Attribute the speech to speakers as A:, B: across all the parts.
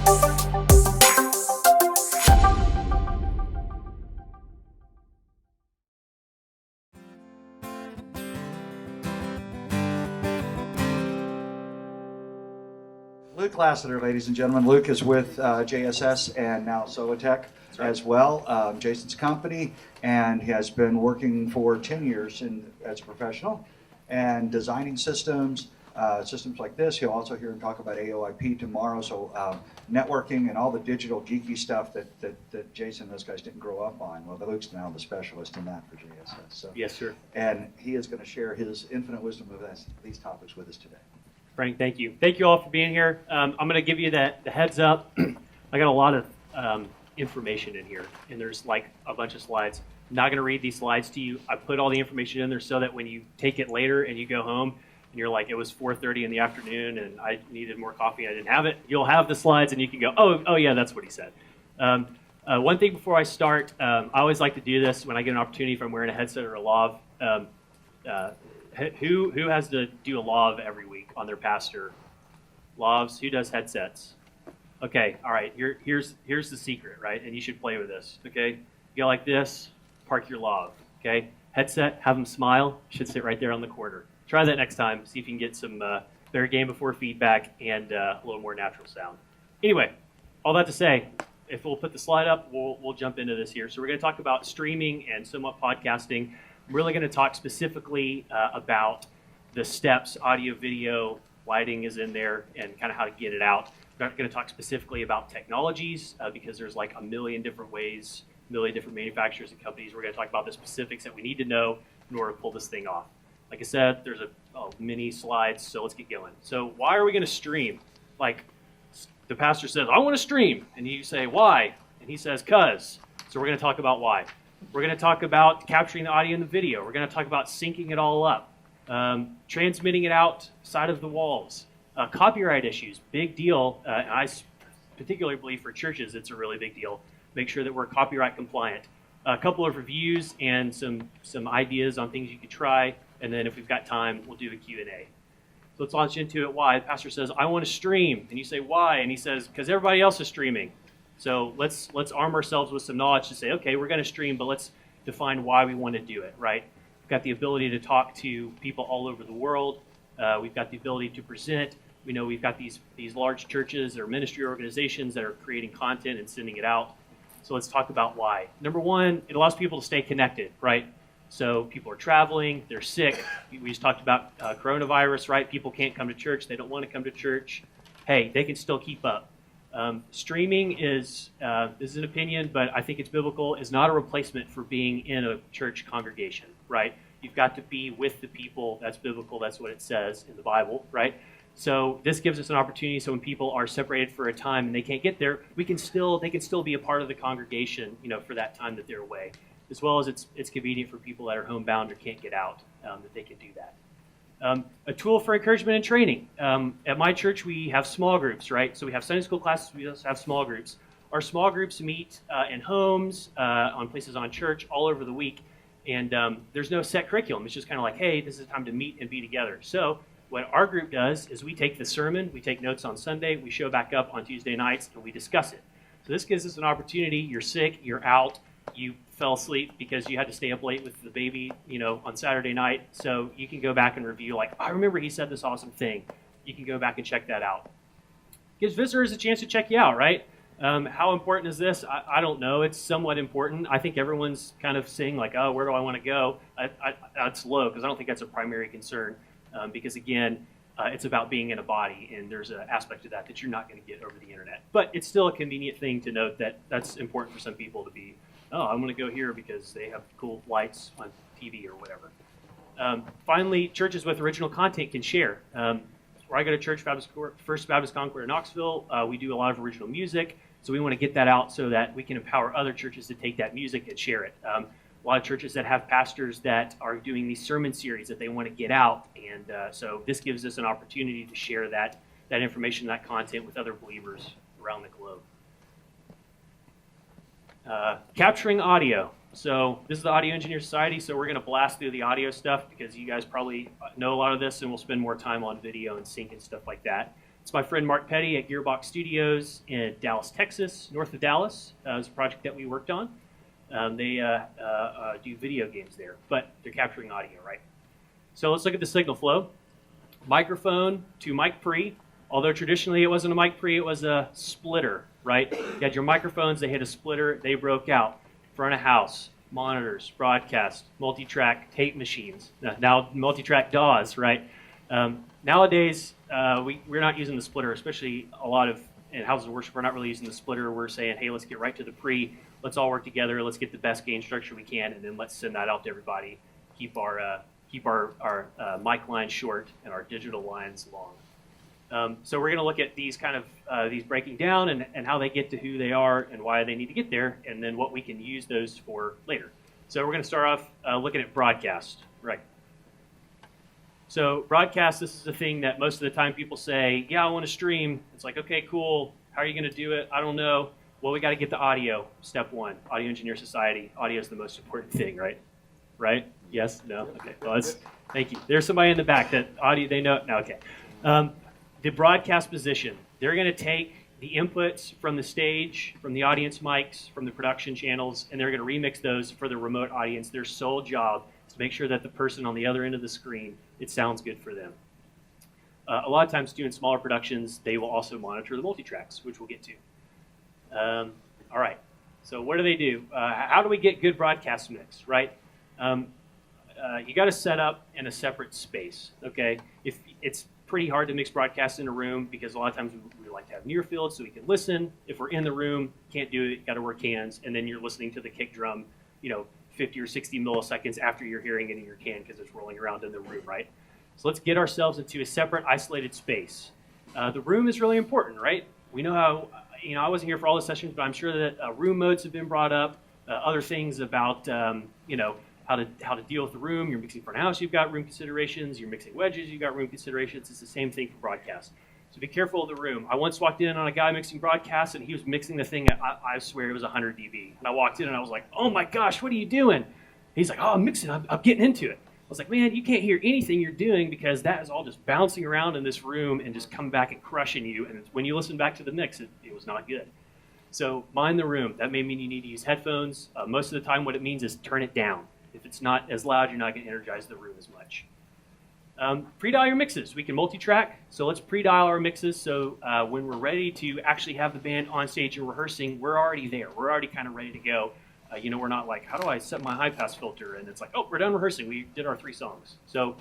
A: Luke Lasater, ladies and gentlemen. Luke is with JSS and now Solotech as well, Jason's company, and he has been working for 10 years as a professional and designing systems like this. He'll also hear him talk about AOIP tomorrow, so networking and all the digital geeky stuff that Jason and those guys didn't grow up on. Well, Luke's now the specialist in that for JSS. So.
B: Yes, sir.
A: And he is going to share his infinite wisdom of these topics with us today.
B: Frank, thank you. Thank you all for being here. I'm going to give you the heads up. I got a lot of information in here, and there's like a bunch of slides. I'm not going to read these slides to you. I put all the information in there so that when you take it later and you go home and you're like, it was 4:30 in the afternoon and I needed more coffee, I didn't have it, you'll have the slides and you can go, oh yeah, that's what he said. One thing before I start, I always like to do this when I get an opportunity if I'm wearing a headset or a lav. Who has to do a lav every week on their pastor? Lavs, who does headsets? Okay, all right, here's the secret, right? And you should play with this, okay? You go like this, park your lav, okay? Headset, have them smile, should sit right there on the corner. Try that next time, see if you can get some better game before feedback and a little more natural sound. Anyway, all that to say, if we'll put the slide up, we'll jump into this here. So we're going to talk about streaming and somewhat podcasting. I'm really going to talk specifically about the steps, audio, video, lighting is in there, and kind of how to get it out. We're not going to talk specifically about technologies because there's like a million different ways, a million different manufacturers and companies. We're going to talk about the specifics that we need to know in order to pull this thing off. Like I said, there's a mini slides, so let's get going. So why are we going to stream? Like the pastor says, I want to stream. And you say, why? And he says, 'cause. So we're going to talk about why. We're going to talk about capturing the audio and the video. We're going to talk about syncing it all up, transmitting it outside of the walls. Copyright issues, big deal. And I particularly believe for churches, it's a really big deal. Make sure that we're copyright compliant. A couple of reviews and some ideas on things you could try. And then if we've got time, we'll do a Q&A. So let's launch into it. Why? The pastor says, I want to stream. And you say, why? And he says, because everybody else is streaming. So let's arm ourselves with some knowledge to say, okay, we're going to stream, but let's define why we want to do it, right? We've got the ability to talk to people all over the world. We've got the ability to present. We know we've got these large churches or ministry organizations that are creating content and sending it out. So let's talk about why. Number one, it allows people to stay connected, right? So people are traveling, they're sick. We just talked about coronavirus, right? People can't come to church. They don't want to come to church. Hey, they can still keep up. Streaming is, this is an opinion, but I think it's biblical, is not a replacement for being in a church congregation, right? You've got to be with the people. That's biblical. That's what it says in the Bible, right? So this gives us an opportunity so when people are separated for a time and they can't get there, they can still be a part of the congregation, for that time that they're away. As well as it's convenient for people that are homebound or can't get out, that they can do that. A tool for encouragement and training. At my church, we have small groups, right? So we have Sunday school classes, we also have small groups. Our small groups meet in homes, on places on church, all over the week. And there's no set curriculum. It's just kind of like, hey, this is time to meet and be together. So what our group does is we take the sermon, we take notes on Sunday, we show back up on Tuesday nights, and we discuss it. So this gives us an opportunity. You're sick, you're out, you fell asleep because you had to stay up late with the baby, on Saturday night. So you can go back and review, like, I remember he said this awesome thing. You can go back and check that out. Gives visitors a chance to check you out, right? How important is this? I don't know. It's somewhat important. I think everyone's kind of saying, like, oh, where do I want to go? That's low, because I don't think that's a primary concern. Because, again, it's about being in a body, and there's an aspect of that you're not going to get over the internet. But it's still a convenient thing to note that that's important for some people to be, oh, I'm going to go here because they have cool lights on TV or whatever. Finally, churches with original content can share. Where I go to church, First Baptist Concord in Knoxville, we do a lot of original music, so we want to get that out so that we can empower other churches to take that music and share it. A lot of churches that have pastors that are doing these sermon series that they want to get out, and so this gives us an opportunity to share that information, that content with other believers around the globe. Capturing audio. So this is the Audio Engineer Society, so we're going to blast through the audio stuff because you guys probably know a lot of this, and we'll spend more time on video and sync and stuff like that. It's my friend Mark Petty at Gearbox Studios in Dallas, Texas, north of Dallas. It was a project that we worked on. They do video games there, but they're capturing audio, right? So let's look at the signal flow. Microphone to mic pre. Although traditionally it wasn't a mic pre, it was a splitter, right? You had your microphones, they hit a splitter, they broke out. Front of house, monitors, broadcast, multi-track tape machines. Now multi-track DAWs, right? Nowadays, we're not using the splitter, especially a lot of in houses of worship, we're not really using the splitter. We're saying, hey, let's get right to the pre. Let's all work together. Let's get the best gain structure we can, and then let's send that out to everybody. Keep our mic lines short and our digital lines long. So we're going to look at these kind of these breaking down and how they get to who they are and why they need to get there, and then what we can use those for later. So we're going to start off looking at broadcast, right? So broadcast, this is the thing that most of the time people say, yeah, I want to stream. It's like, okay, cool. How are you going to do it? I don't know. Well, we got to get the audio. Step one, Audio Engineer Society. Audio is the most important thing, right? Right? Yes? No? Okay. Well, thank you. There's somebody in the back that audio, they know. No, okay. The broadcast position. They're going to take the inputs from the stage, from the audience mics, from the production channels, and they're going to remix those for the remote audience. Their sole job is to make sure that the person on the other end of the screen, it sounds good for them. A lot of times doing smaller productions, they will also monitor the multitracks, which we'll get to. All right, so what do they do? How do we get good broadcast mix, right? You got to set up in a separate space, okay? If it's pretty hard to mix broadcasts in a room because a lot of times we like to have near field so we can listen. If we're in the room, can't do it, got to work hands, and then you're listening to the kick drum, 50 or 60 milliseconds after you're hearing it in your can because it's rolling around in the room, right? So let's get ourselves into a separate, isolated space. The room is really important, right? We know how, I wasn't here for all the sessions, but I'm sure that room modes have been brought up, other things about, how to deal with the room. You're mixing front of house, you've got room considerations. You're mixing wedges, you've got room considerations. It's the same thing for broadcast. So be careful of the room. I once walked in on a guy mixing broadcast, and he was mixing the thing, I swear it was 100 dB. And I walked in, and I was like, oh my gosh, what are you doing? He's like, oh, I'm mixing, I'm getting into it. I was like, man, you can't hear anything you're doing because that is all just bouncing around in this room and just coming back and crushing you. And when you listen back to the mix, it was not good. So mind the room. That may mean you need to use headphones. Most of the time what it means is turn it down. If it's not as loud, you're not going to energize the room as much. Pre-dial your mixes. We can multi-track, so let's pre-dial our mixes so when we're ready to actually have the band on stage and rehearsing, we're already there. We're already kind of ready to go. We're not like, how do I set my high-pass filter? And it's like, oh, we're done rehearsing. We did our 3 songs. So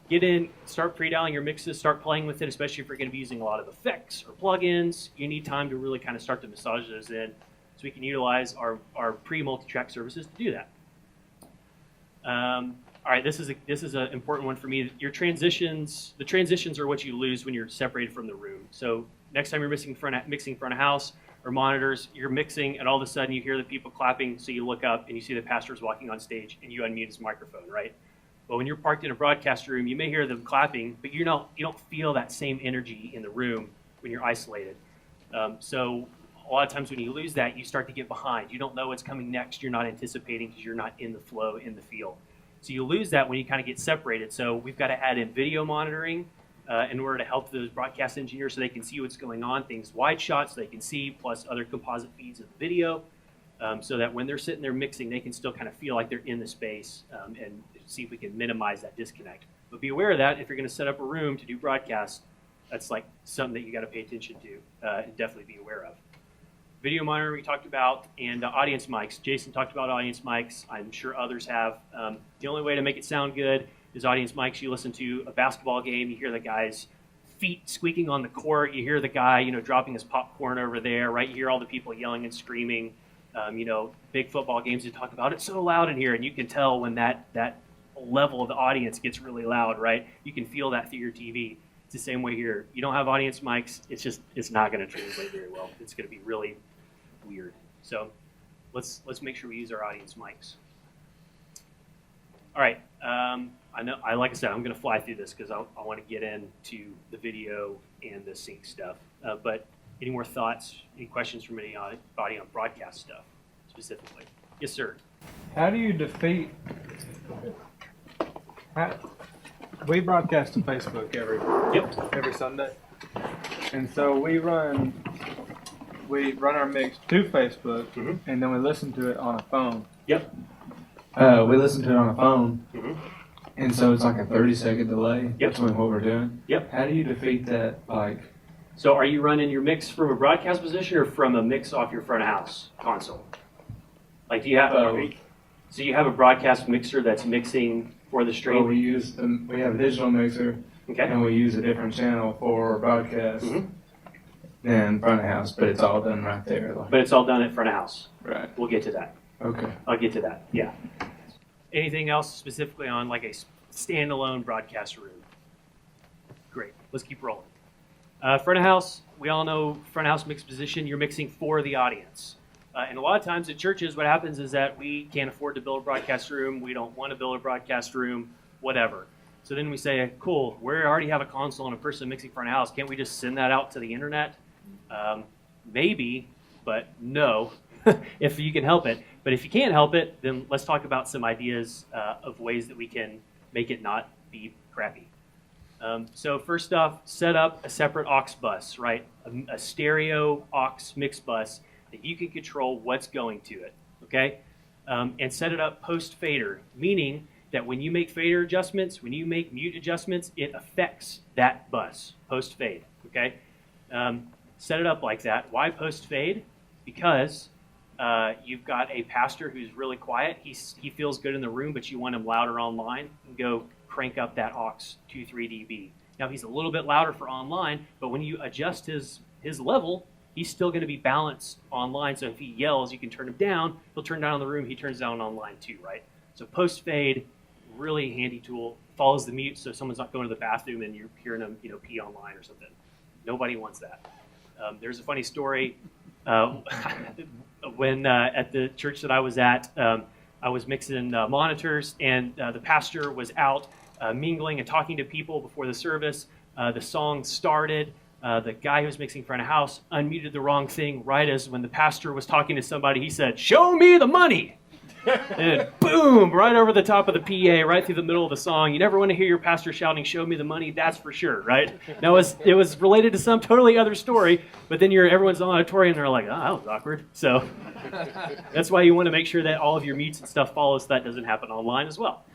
B: get in, start pre-dialing your mixes, start playing with it, especially if you're going to be using a lot of effects or plugins. You need time to really kind of start to massage those in so we can utilize our pre-multi-track services to do that. All right, this is an important one for me. The transitions are what you lose when you're separated from the room. So next time you're mixing front of house or monitors, you're mixing, and all of a sudden you hear the people clapping, so you look up and you see the pastor's walking on stage, and you unmute his microphone, right? But when you're parked in a broadcast room, you may hear them clapping, but you don't feel that same energy in the room when you're isolated. So a lot of times when you lose that, you start to get behind. You don't know what's coming next. You're not anticipating because you're not in the flow, in the feel. So you lose that when you kind of get separated. So we've got to add in video monitoring in order to help those broadcast engineers so they can see what's going on, things wide shots so they can see, plus other composite feeds of the video, so that when they're sitting there mixing, they can still kind of feel like they're in the space and see if we can minimize that disconnect. But be aware of that if you're going to set up a room to do broadcast. That's like something that you got to pay attention to and definitely be aware of. Video monitor we talked about, and audience mics. Jason talked about audience mics. I'm sure others have. The only way to make it sound good is audience mics. You listen to a basketball game, you hear the guy's feet squeaking on the court, you hear the guy, dropping his popcorn over there, right? You hear all the people yelling and screaming. Big football games you talk about, it's so loud in here, and you can tell when that level of the audience gets really loud, right? You can feel that through your TV. It's the same way here. You don't have audience mics, it's not going to translate very well. It's going to be really weird. So let's make sure we use our audience mics. All right. Like I said, I'm going to fly through this because I want to get into the and the sync stuff. But any more thoughts, any questions from anybody on broadcast stuff specifically? Yes, sir.
C: How do you defeat? We broadcast to Facebook every Sunday, And so we run our mix to Facebook,
B: Mhm.
C: and then we listen to it on a phone.
B: Yep.
C: We listen to it on a phone,
B: Mhm.
C: and so it's like a 30-second delay
B: Yep.
C: between what we're doing.
B: Yep.
C: How do you defeat that? Like,
B: So are you running your mix from a broadcast position or from a mix off your front of house console? Like, do you have so you have a broadcast mixer that's mixing for the
C: so
B: stream?
C: we have a digital mixer,
B: Okay.
C: and we use a different channel for broadcast
B: Mhm.
C: than front of house, but it's all done right there. Like,
B: But it's all done at front of house.
C: right.
B: We'll get to that.
C: Okay.
B: I'll get to that. Yeah. Anything else specifically on like a standalone broadcast room? Great. Let's keep rolling. Front of house. We all know front of house mix position. You're mixing for the audience. And a lot of times at churches, what happens is that we can't afford to build a broadcast room. We don't want to build a broadcast room, whatever. So then we say, cool, we already have a console and a person mixing front of house. Can't we just send that out to the internet? Maybe, but no, if you can help it. But if you can't help it, then let's talk about some ideas of ways that we can make it not be crappy. So first off, set up a separate aux bus, right? A stereo aux mix bus that you can control what's going to it, okay? And set it up post-fader, meaning that when you make fader adjustments, when you make mute adjustments, it affects that bus post-fade, okay? Set it up like that. Why post-fade? Because you've got a pastor who's really quiet. He feels good in the room, but you want him louder online. And go crank up that aux 2-3 dB. Now he's a little bit louder for online, but when you adjust his level, he's still going to be balanced online. So if he yells, you can turn him down. He'll turn down in the room. He turns down online too, right? So post-fade, really handy tool. Follows the mute, so if someone's not going to the bathroom and you're hearing them, pee online or something. Nobody wants that. There's a funny story. When at the church that I was at, I was mixing monitors, and the pastor was out mingling and talking to people before the service. The song started. The guy who was mixing front of house unmuted the wrong thing right as when the pastor was talking to somebody. He said, "Show me the money." And boom, right over the top of the PA, right through the middle of the song. You never want to hear your pastor shouting, "Show me the money," that's for sure, right? Now, it was related to some totally other story, but then everyone's in the auditorium, and they're like, "Oh, that was awkward." So that's why you want to make sure that all of your mutes and stuff follow so that doesn't happen online as well.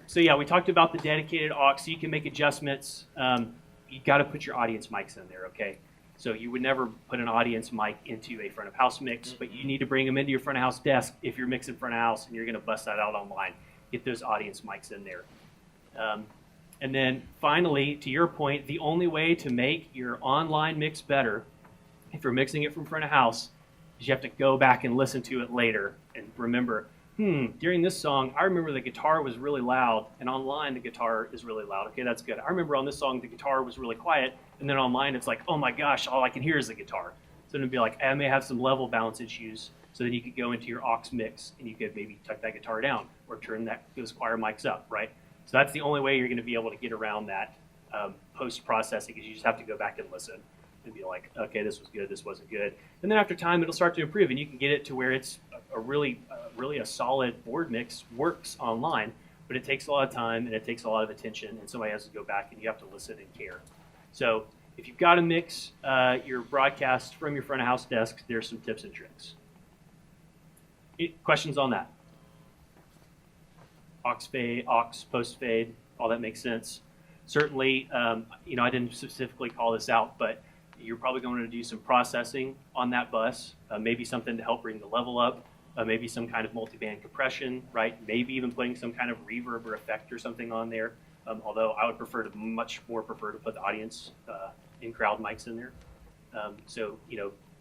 B: So yeah, we talked about the dedicated aux, so you can make adjustments. You got to put your audience mics in there, okay? So you would never put an audience mic into a front of house mix, but you need to bring them into your front of house desk if you're mixing front of house and you're going to bust that out online. Get those audience mics in there. And then finally, to your point, the only way to make your online mix better, if you're mixing it from front of house, is you have to go back and listen to it later and remember, during this song, I remember the guitar was really loud, and online the guitar is really loud. Okay, that's good. I remember on this song the guitar was really quiet, and then online it's like, oh my gosh, all I can hear is the guitar. So it'd be like, I may have some level balance issues, so then you could go into your aux mix, and you could maybe tuck that guitar down, or turn those choir mics up, right? So that's the only way you're going to be able to get around that post-processing, because you just have to go back and listen and be like, okay, this was good, this wasn't good. And then after time, it'll start to improve, and you can get it to where it's a really a solid board mix, works online, but it takes a lot of time, and it takes a lot of attention, and somebody has to go back, and you have to listen and care. So if you've got to mix your broadcast from your front of house desk, there's some tips and tricks. Questions on that? Aux fade, aux, post fade, all that makes sense. Certainly, I didn't specifically call this out, but you're probably going to do some processing on that bus, maybe something to help bring the level up, maybe some kind of multiband compression, right? Maybe even putting some kind of reverb or effect or something on there. Although I would much more prefer to put the audience in-crowd mics in there. So,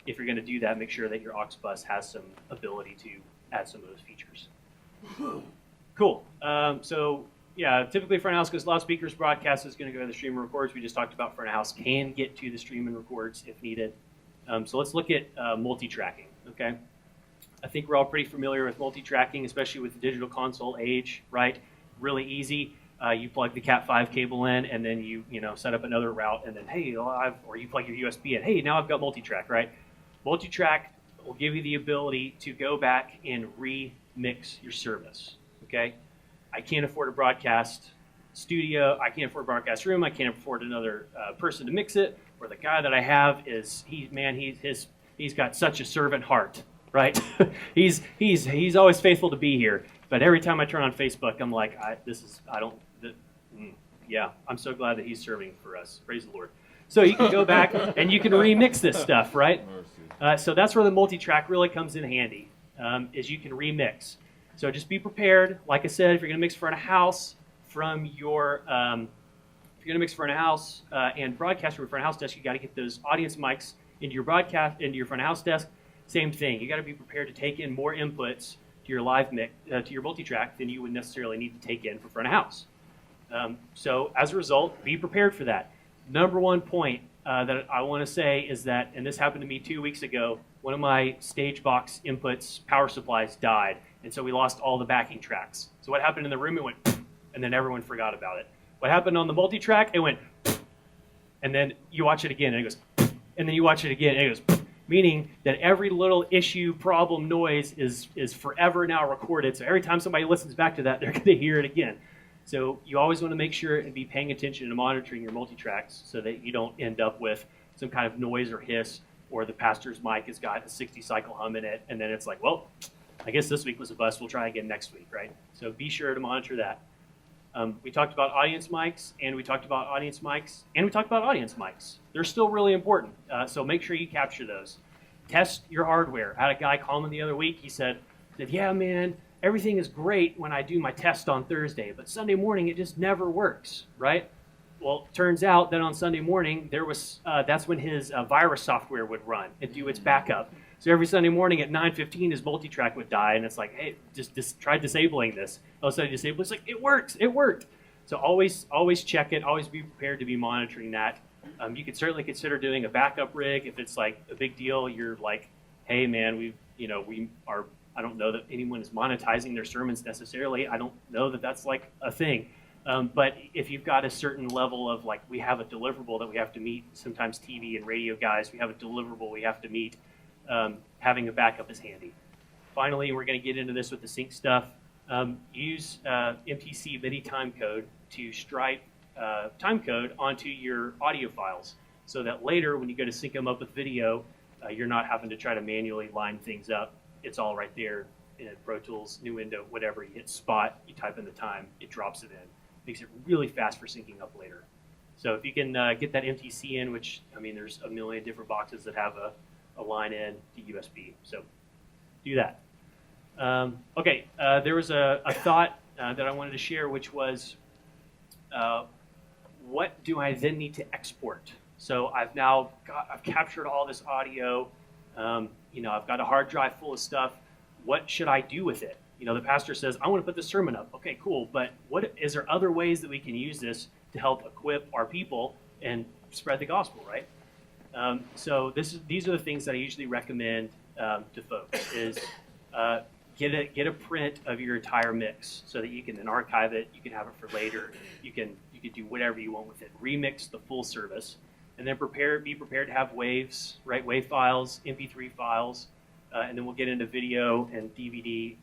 B: if you're going to do that, make sure that your aux bus has some ability to add some of those features. Cool. So, yeah, typically front of house goes loudspeakers, broadcast is going to go to the stream and records. We just talked about front of house can get to the stream and records if needed. So let's look at multi-tracking, okay? I think we're all pretty familiar with multi-tracking, especially with the digital console age, right? Really easy. You plug the Cat5 cable in, and then you set up another route, and then, hey, or you plug your USB in. Hey, now I've got multi-track, right? Multi-track will give you the ability to go back and remix your service, okay? I can't afford a broadcast studio. I can't afford a broadcast room. I can't afford another person to mix it, or the guy that I have is he's got such a servant heart, right? he's always faithful to be here. But every time I turn on Facebook, I'm like, yeah, I'm so glad that he's serving for us. Praise the Lord. So you can go back and you can remix this stuff, right? So that's where the multi-track really comes in handy, is you can remix. So just be prepared. Like I said, if you're going to mix for a house from your, if you're going to mix for a house and broadcast from your front of house desk, you got to get those audience mics into your broadcast, into your front of house desk. Same thing. You got to be prepared to take in more inputs to your live mix, to your multi-track than you would necessarily need to take in for front of house. So as a result, be prepared for that. Number one point that I want to say is that, and this happened to me 2 weeks ago, one of my stage box inputs power supplies died, and so we lost all the backing tracks. So what happened in the room? It went, and then everyone forgot about it. What happened on the multi-track? It went, and then you watch it again, and it goes, and then you watch it again, and it goes, meaning that every little issue, problem, noise is forever now recorded. So every time somebody listens back to that, they're going to hear it again. So you always want to make sure and be paying attention and monitoring your multi-tracks so that you don't end up with some kind of noise or hiss, or the pastor's mic has got a 60-cycle hum in it, and then it's like, well, I guess this week was a bust. We'll try again next week, right? So be sure to monitor that. We talked about audience mics, and we talked about audience mics, and we talked about audience mics. They're still really important, so make sure you capture those. Test your hardware. I had a guy call me the other week. He said, yeah, man, everything is great when I do my test on Thursday, but Sunday morning it just never works, right? Well, it turns out that on Sunday morning, that's when his virus software would run and do its backup. So every Sunday morning at 9:15, his multi-track would die, and it's like, hey, just try disabling this. All of a sudden, disable. It's like, it works. It worked. So always check it. Always be prepared to be monitoring that. You could certainly consider doing a backup rig if it's like a big deal. You're like, hey, man, we are. I don't know that anyone is monetizing their sermons necessarily. I don't know that that's like a thing. But if you've got a certain level of like, we have a deliverable that we have to meet. Sometimes TV and radio guys, we have a deliverable we have to meet. Having a backup is handy. Finally, we're going to get into this with the sync stuff. Use MPC MIDI timecode to stripe timecode onto your audio files, so that later when you go to sync them up with video, you're not having to try to manually line things up. It's all right there in Pro Tools, new window, whatever. You hit spot, you type in the time, it drops it in. Makes it really fast for syncing up later. So if you can get that MTC in, which, I mean, there's a million different boxes that have a line in to USB. So do that. Okay, there was a thought that I wanted to share, which was, what do I then need to export? So I've captured all this audio. I've got a hard drive full of stuff. What should I do with it? The pastor says, I want to put the sermon up. Okay, cool. But is there other ways that we can use this to help equip our people and spread the gospel, right? So these are the things that I usually recommend to folks is get a print of your entire mix so that you can then archive it. You can have it for later. You can do whatever you want with it. Remix the full service, and then be prepared to have waves, right? Wave files, MP3 files, and then we'll get into video and DVD.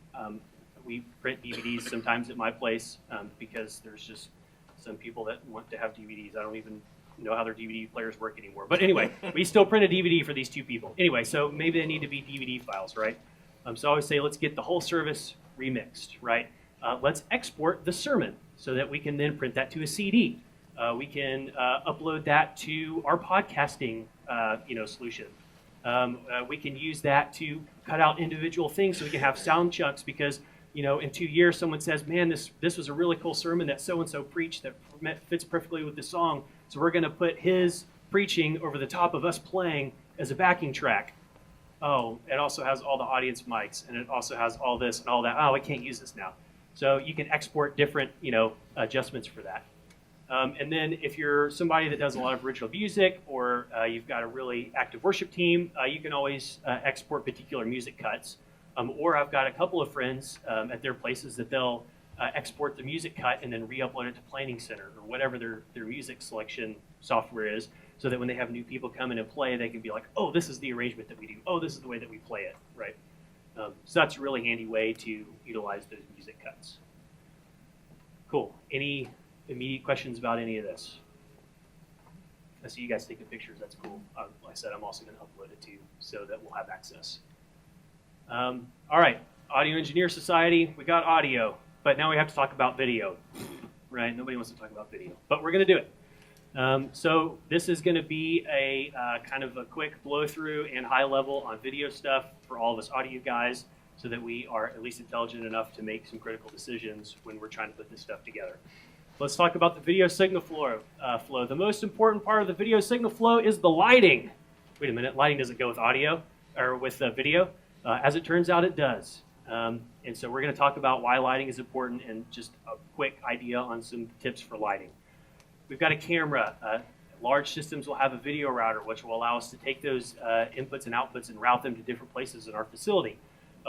B: We print DVDs sometimes at my place because there's just some people that want to have DVDs. I don't even know how their DVD players work anymore. But anyway, we still print a DVD for these two people. Anyway, so maybe they need to be DVD files, right? So I always say, let's get the whole service remixed, right? Let's export the sermon so that we can then print that to a CD. We can upload that to our podcasting, solution. We can use that to cut out individual things so we can have sound chunks because, in 2 years someone says, man, this was a really cool sermon that so-and-so preached that fits perfectly with the song. So we're going to put his preaching over the top of us playing as a backing track. Oh, it also has all the audience mics, and it also has all this and all that. Oh, I can't use this now. So you can export different, adjustments for that. And then if you're somebody that does a lot of original music, or you've got a really active worship team, you can always export particular music cuts. Or I've got a couple of friends at their places that they'll export the music cut and then re-upload it to Planning Center or whatever their music selection software is, so that when they have new people come in and play, they can be like, oh, this is the arrangement that we do. Oh, this is the way that we play it, right? So that's a really handy way to utilize those music cuts. Cool. Any immediate questions about any of this? I see you guys taking pictures. That's cool. Like I said, I'm also going to upload it too, so that we'll have access. All right, Audio Engineer Society. We got audio, but now we have to talk about video, right? Nobody wants to talk about video, but we're going to do it. So this is going to be a kind of a quick blow through and high level on video stuff for all of us audio guys, so that we are at least intelligent enough to make some critical decisions when we're trying to put this stuff together. Let's talk about the video signal flow. The most important part of the video signal flow is the lighting. Wait a minute, lighting doesn't go with audio or with video. As it turns out, it does. And so we're going to talk about why lighting is important and just a quick idea on some tips for lighting. We've got a camera. Large systems will have a video router, which will allow us to take those inputs and outputs and route them to different places in our facility.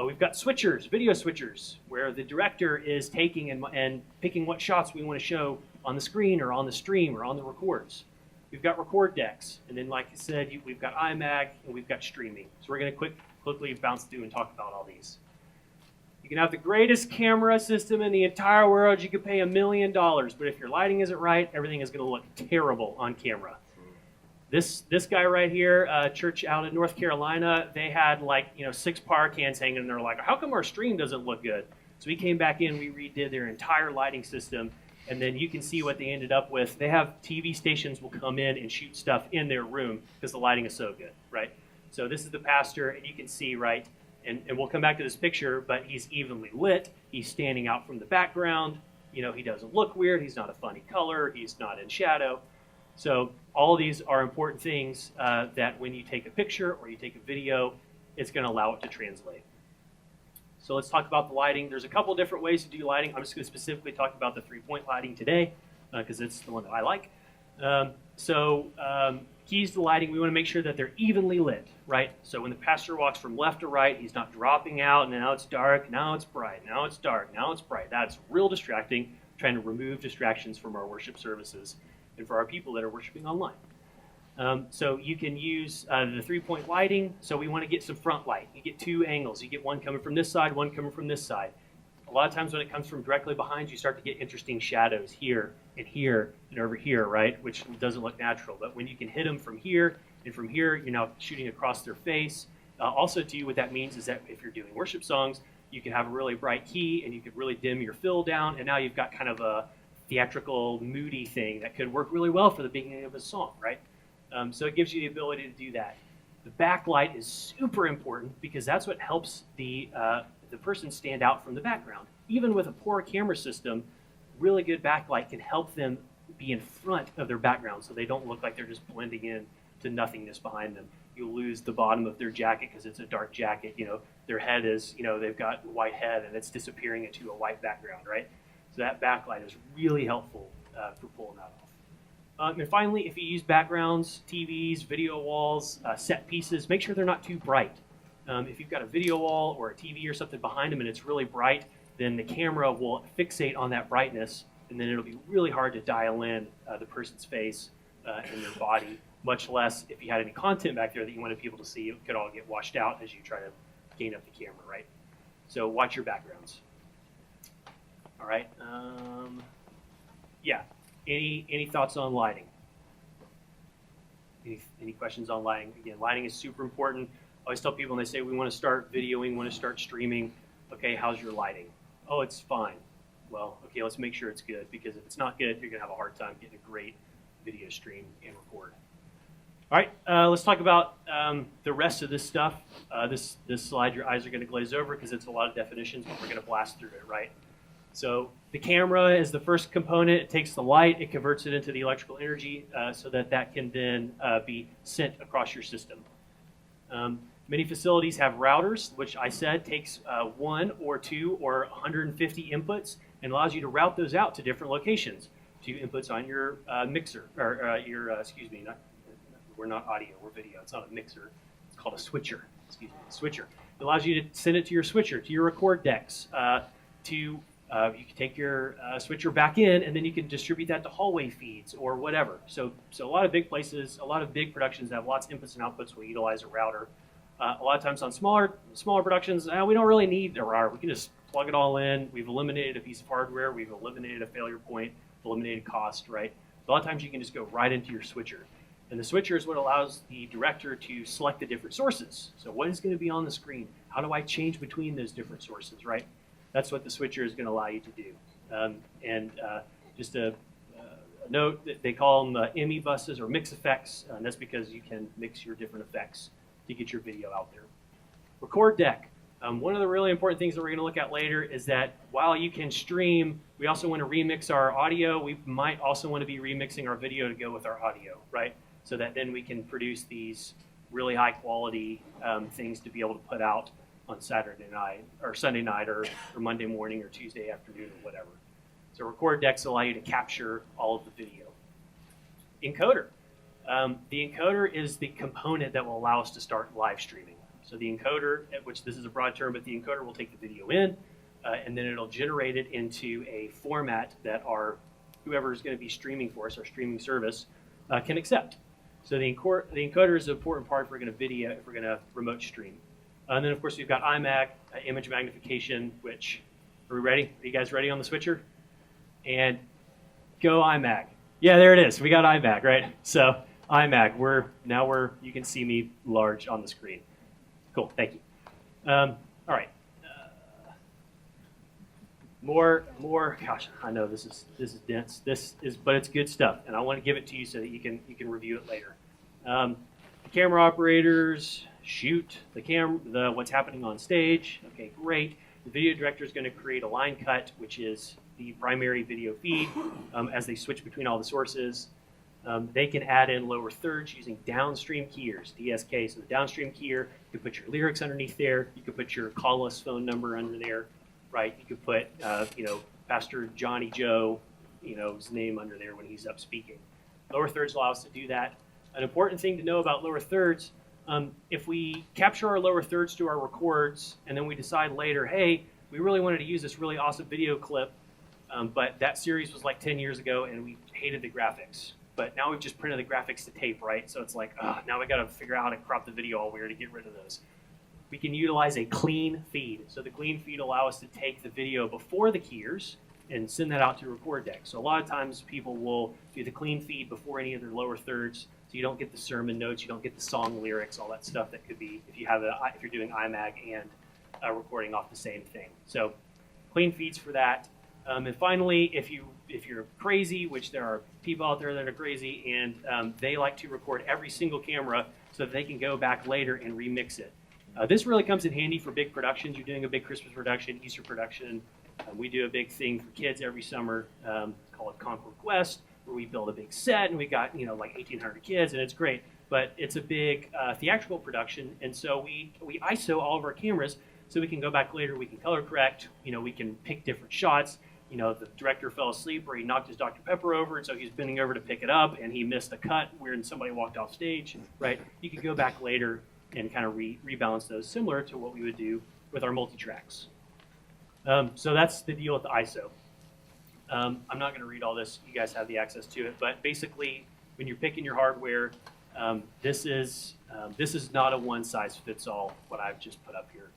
B: We've got switchers, video switchers, where the director is taking and picking what shots we want to show on the screen or on the stream or on the records. We've got record decks, and then like I said, we've got iMac and we've got streaming. So we're going to quickly bounce through and talk about all these. You can have the greatest camera system in the entire world. You could pay $1 million, but if your lighting isn't right, everything is going to look terrible on camera. This guy right here, church out in North Carolina, they had like 6 power cans hanging, and they're like, how come our stream doesn't look good? So we came back in, we redid their entire lighting system, and then you can see what they ended up with. They have TV stations will come in and shoot stuff in their room because the lighting is so good, right? So this is the pastor, and you can see, right, and we'll come back to this picture, but he's evenly lit. He's standing out from the background. He doesn't look weird. He's not a funny color. He's not in shadow. So all of these are important things that when you take a picture or you take a video, it's going to allow it to translate. So let's talk about the lighting. There's a couple different ways to do lighting. I'm just going to specifically talk about the 3-point lighting today because it's the one that I like. Keys to lighting, we want to make sure that they're evenly lit, right? So when the pastor walks from left to right, he's not dropping out, and now it's dark, now it's bright, now it's dark, now it's bright. That's real distracting, trying to remove distractions from our worship services and for our people that are worshiping online. So you can use the 3-point lighting. So we want to get some front light. You get 2 angles. You get one coming from this side, one coming from this side. A lot of times when it comes from directly behind, you start to get interesting shadows here and over here, right? Which doesn't look natural. But when you can hit them from here and from here, you're now shooting across their face. Also, too, what that means is that if you're doing worship songs, you can have a really bright key and you could really dim your fill down, and now you've got kind of a theatrical, moody thing that could work really well for the beginning of a song, right? So it gives you the ability to do that. The backlight is super important because that's what helps the person stand out from the background. Even with a poor camera system, really good backlight can help them be in front of their background so they don't look like they're just blending in to nothingness behind them. You'll lose the bottom of their jacket because it's a dark jacket. Their head is, they've got white head and it's disappearing into a white background, right? So that backlight is really helpful for pulling that off. And finally, if you use backgrounds, TVs, video walls, set pieces, make sure they're not too bright. If you've got a video wall or a TV or something behind them and it's really bright, then the camera will fixate on that brightness, and then it'll be really hard to dial in the person's face and their body, much less if you had any content back there that you wanted people to see, it could all get washed out as you try to gain up the camera, right? So watch your backgrounds. All right. Yeah. Any thoughts on lighting? Any questions on lighting? Again, lighting is super important. I always tell people when they say we want to start videoing, want to start streaming, okay, how's your lighting? Oh, it's fine. Well, okay, let's make sure it's good, because if it's not good, you're going to have a hard time getting a great video stream and record. All right, let's talk about the rest of this stuff. This slide, your eyes are going to glaze over because it's a lot of definitions, but we're going to blast through it, right? So the camera is the first component. It takes the light, it converts it into the electrical energy so that can then be sent across your system. Many facilities have routers, which I said takes 1 or 2 or 150 inputs and allows you to route those out to different locations, to inputs on your mixer, or we're not audio, we're video. It's not a mixer. It's called a switcher. Excuse me, a switcher. It allows you to send it to your switcher, to your record decks, you can take your switcher back in, and then you can distribute that to hallway feeds or whatever. So a lot of big places, a lot of big productions that have lots of inputs and outputs will utilize a router. A lot of times on smaller productions, we don't really need a router. We can just plug it all in. We've eliminated a piece of hardware. We've eliminated a failure point, eliminated cost, right? So a lot of times you can just go right into your switcher. And the switcher is what allows the director to select the different sources. So what is going to be on the screen? How do I change between those different sources, right? That's what the switcher is going to allow you to do. Just a note that they call them ME buses or mix effects, and that's because you can mix your different effects to get your video out there. Record deck. One of the really important things that we're going to look at later is that while you can stream, we also want to remix our audio. We might also want to be remixing our video to go with our audio, right? So that then we can produce these really high quality things to be able to put out on Saturday night or Sunday night or Monday morning or Tuesday afternoon or whatever. So record decks allow you to capture all of the video. Encoder. The encoder is the component that will allow us to start live streaming. So the encoder, which this is a broad term, but the encoder will take the video in, and then it'll generate it into a format that whoever is going to be streaming for us, our streaming service, can accept. So the encoder is an important part if we're going to remote stream. And then of course we've got IMAG, image magnification, which, are we ready? Are you guys ready on the switcher? And go IMAG. Yeah, there it is. We got IMAG, right? So IMAG, you can see me large on the screen. Cool, thank you. All right. More. Gosh, I know this is dense. But it's good stuff, and I want to give it to you so that you can review it later. The camera operators shoot what's happening on stage. Okay, great. The video director is going to create a line cut, which is the primary video feed as they switch between all the sources. They can add in lower thirds using downstream keyers, DSK. So the downstream keyer, you can put your lyrics underneath there. You can put your call us phone number under there, right? You could put, Pastor Johnny Joe, his name under there when he's up speaking. Lower thirds allow us to do that. An important thing to know about lower thirds, if we capture our lower thirds to our records and then we decide later, hey, we really wanted to use this really awesome video clip, but that series was like 10 years ago and we hated the graphics. But now we've just printed the graphics to tape, right? So it's like, now we got to figure out how to crop the video all weird to get rid of those. We can utilize a clean feed. So the clean feed allow us to take the video before the keyers and send that out to record deck. So a lot of times people will do the clean feed before any of their lower thirds, so you don't get the sermon notes, you don't get the song lyrics, all that stuff that could be if you're doing IMAG and recording off the same thing. So clean feeds for that. And finally, if you're crazy, which there are people out there that are crazy, and they like to record every single camera so that they can go back later and remix it. This really comes in handy for big productions. You're doing a big Christmas production, Easter production. We do a big thing for kids every summer called Concord Quest, where we build a big set and we got like 1,800 kids, and it's great. But it's a big theatrical production, and so we ISO all of our cameras so we can go back later. We can color correct. We can pick different shots. The director fell asleep or he knocked his Dr. Pepper over, and so he's bending over to pick it up, and he missed a cut when somebody walked off stage, right? You could go back later and kind of rebalance those, similar to what we would do with our multi-tracks. So that's the deal with the ISO. I'm not going to read all this. You guys have the access to it. But basically, when you're picking your hardware, this is not a one-size-fits-all, what I've just put up here.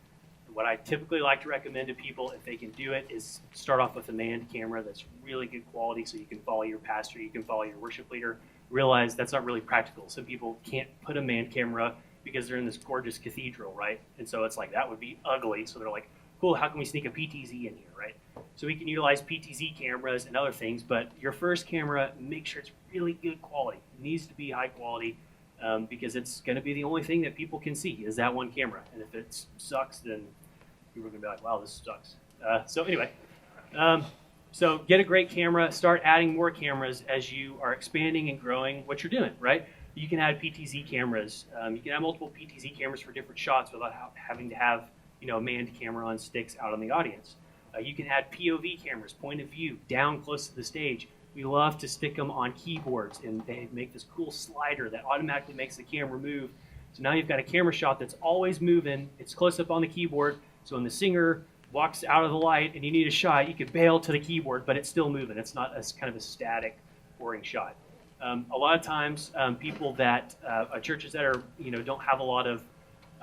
B: What I typically like to recommend to people, if they can do it, is start off with a manned camera that's really good quality so you can follow your pastor, you can follow your worship leader. Realize that's not really practical. Some people can't put a manned camera because they're in this gorgeous cathedral, right? And so it's like, that would be ugly. So they're like, cool, how can we sneak a PTZ in here, right? So we can utilize PTZ cameras and other things, but your first camera, make sure it's really good quality. It needs to be high quality because it's going to be the only thing that people can see is that one camera. And if it sucks, then people are going to be like, wow, this sucks. So anyway, so get a great camera, start adding more cameras as you are expanding and growing what you're doing, right? You can add PTZ cameras. You can have multiple PTZ cameras for different shots without having to have a manned camera on sticks out on the audience. You can add POV cameras, point of view, down close to the stage. We love to stick them on keyboards, and they make this cool slider that automatically makes the camera move. So now you've got a camera shot that's always moving. It's close up on the keyboard, so when the singer walks out of the light and you need a shot, you could bail to the keyboard, but it's still moving. It's not kind of a static, boring shot. A lot of times, people that churches that are don't have a lot of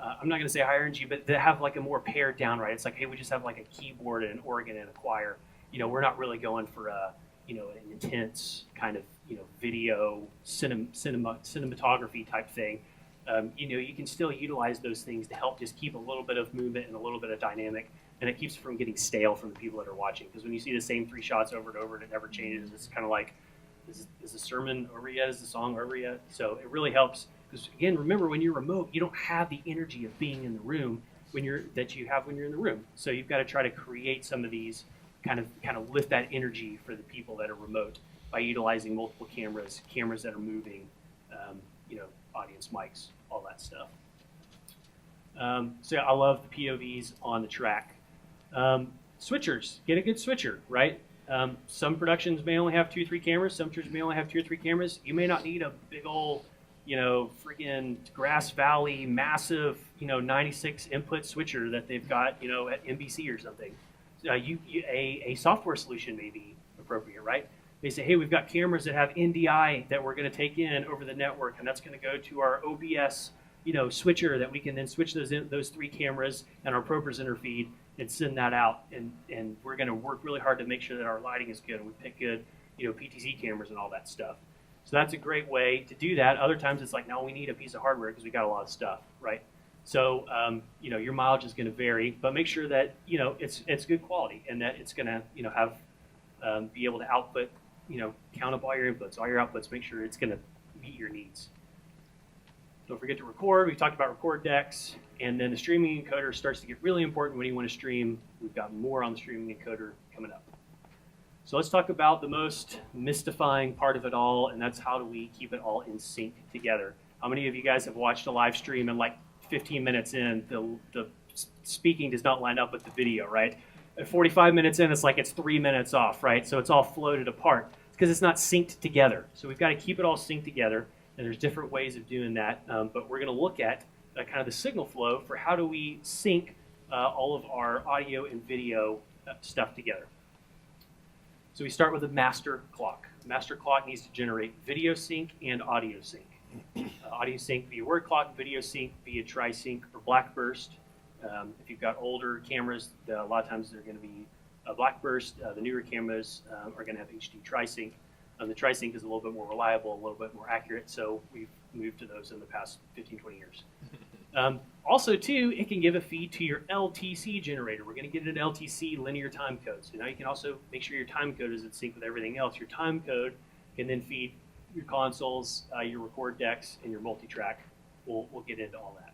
B: I'm not going to say higher energy, but they have like a more pared down, right? It's like, hey, we just have like a keyboard and an organ and a choir. We're not really going for an intense kind of video, cinematography type thing. You can still utilize those things to help just keep a little bit of movement and a little bit of dynamic, and it keeps it from getting stale from the people that are watching. Because when you see the same 3 shots over and over and it never changes, it's kind of like, is the sermon over yet? Is the song over yet? So it really helps. Because again, remember, when you're remote, you don't have the energy of being in the room that you have when you're in the room. So you've got to try to create some of these kind of lift that energy for the people that are remote by utilizing multiple cameras that are moving, audience mics, all that stuff. So yeah, I love the POVs on the track. Switchers, get a good switcher, right? Some productions may only have 2 or 3 cameras. Some churches may only have 2 or 3 cameras. You may not need a big old, freaking Grass Valley massive, 96 input switcher that they've got, at NBC or something. A software solution may be appropriate, right? They say, hey, we've got cameras that have NDI that we're going to take in over the network, and that's going to go to our OBS, switcher that we can then switch those 3 cameras and our ProPresenter feed and send that out. And we're going to work really hard to make sure that our lighting is good and we pick good, PTZ cameras and all that stuff. So that's a great way to do that. Other times it's like, no, we need a piece of hardware because we got a lot of stuff, right? So, your mileage is going to vary, but make sure that, it's good quality and that it's going to, have, be able to output, count up all your inputs, all your outputs, make sure it's going to meet your needs. Don't forget to record. We talked about record decks, and then the streaming encoder starts to get really important when you want to stream. We've got more on the streaming encoder coming up. So let's talk about the most mystifying part of it all, and that's how do we keep it all in sync together. How many of you guys have watched a live stream and like 15 minutes in, the speaking does not line up with the video, right? At 45 minutes in, it's like it's 3 minutes off, right? So it's all floated apart. It's because it's not synced together. So we've got to keep it all synced together, and there's different ways of doing that. But we're going to look at kind of the signal flow for how do we sync all of our audio and video stuff together. So we start with a master clock. A master clock needs to generate video sync and audio sync. Audio sync via word clock, video sync via tri-sync or black burst. If you've got older cameras, a lot of times they're going to be a black burst. The newer cameras are going to have HD tri-sync. The tri-sync is a little bit more reliable, a little bit more accurate, so we've moved to those in the past 15, 20 years. Also, too, it can give a feed to your LTC generator. We're going to get an LTC linear time code. So now you can also make sure your time code is in sync with everything else. Your time code can then feed your consoles, your record decks, and your multi-track. We'll get into all that.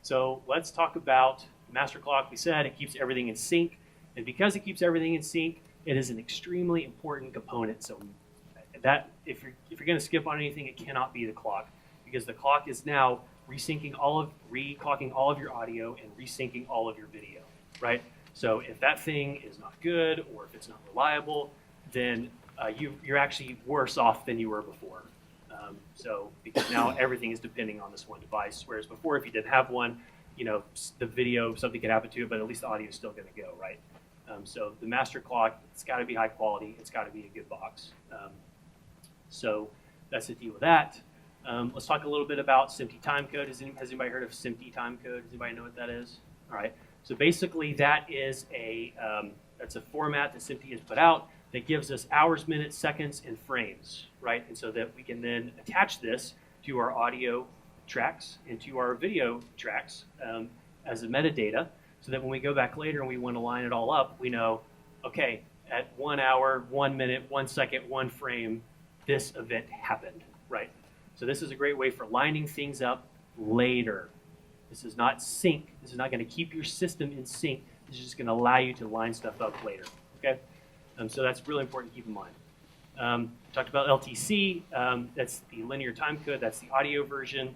B: So let's talk about master clock. We said it keeps everything in sync. And because it keeps everything in sync, it is an extremely important component. So that if you're going to skip on anything, it cannot be the clock, because the clock is now reclocking all of your audio and resyncing all of your video, right? So if that thing is not good or if it's not reliable, then you're actually worse off than you were before. So because now everything is depending on this one device, whereas before, if you didn't have one, the video, something could happen to it, but at least the audio is still going to go, right? So the master clock, it's got to be high quality. It's got to be a good box. So that's the deal with that. Let's talk a little bit about SMPTE timecode. Has anybody heard of SMPTE timecode? Does anybody know what that is? All right. So basically, that is that's a format that SMPTE has put out that gives us hours, minutes, seconds, and frames, right? And so that we can then attach this to our audio tracks and to our video tracks as a metadata, so that when we go back later and we want to line it all up, we know, okay, at 1 hour, 1 minute, 1 second, 1 frame, this event happened, right? So this is a great way for lining things up later. This is not sync. This is not going to keep your system in sync. This is just going to allow you to line stuff up later, okay? So that's really important to keep in mind. Talked about LTC. That's the linear time code. That's the audio version.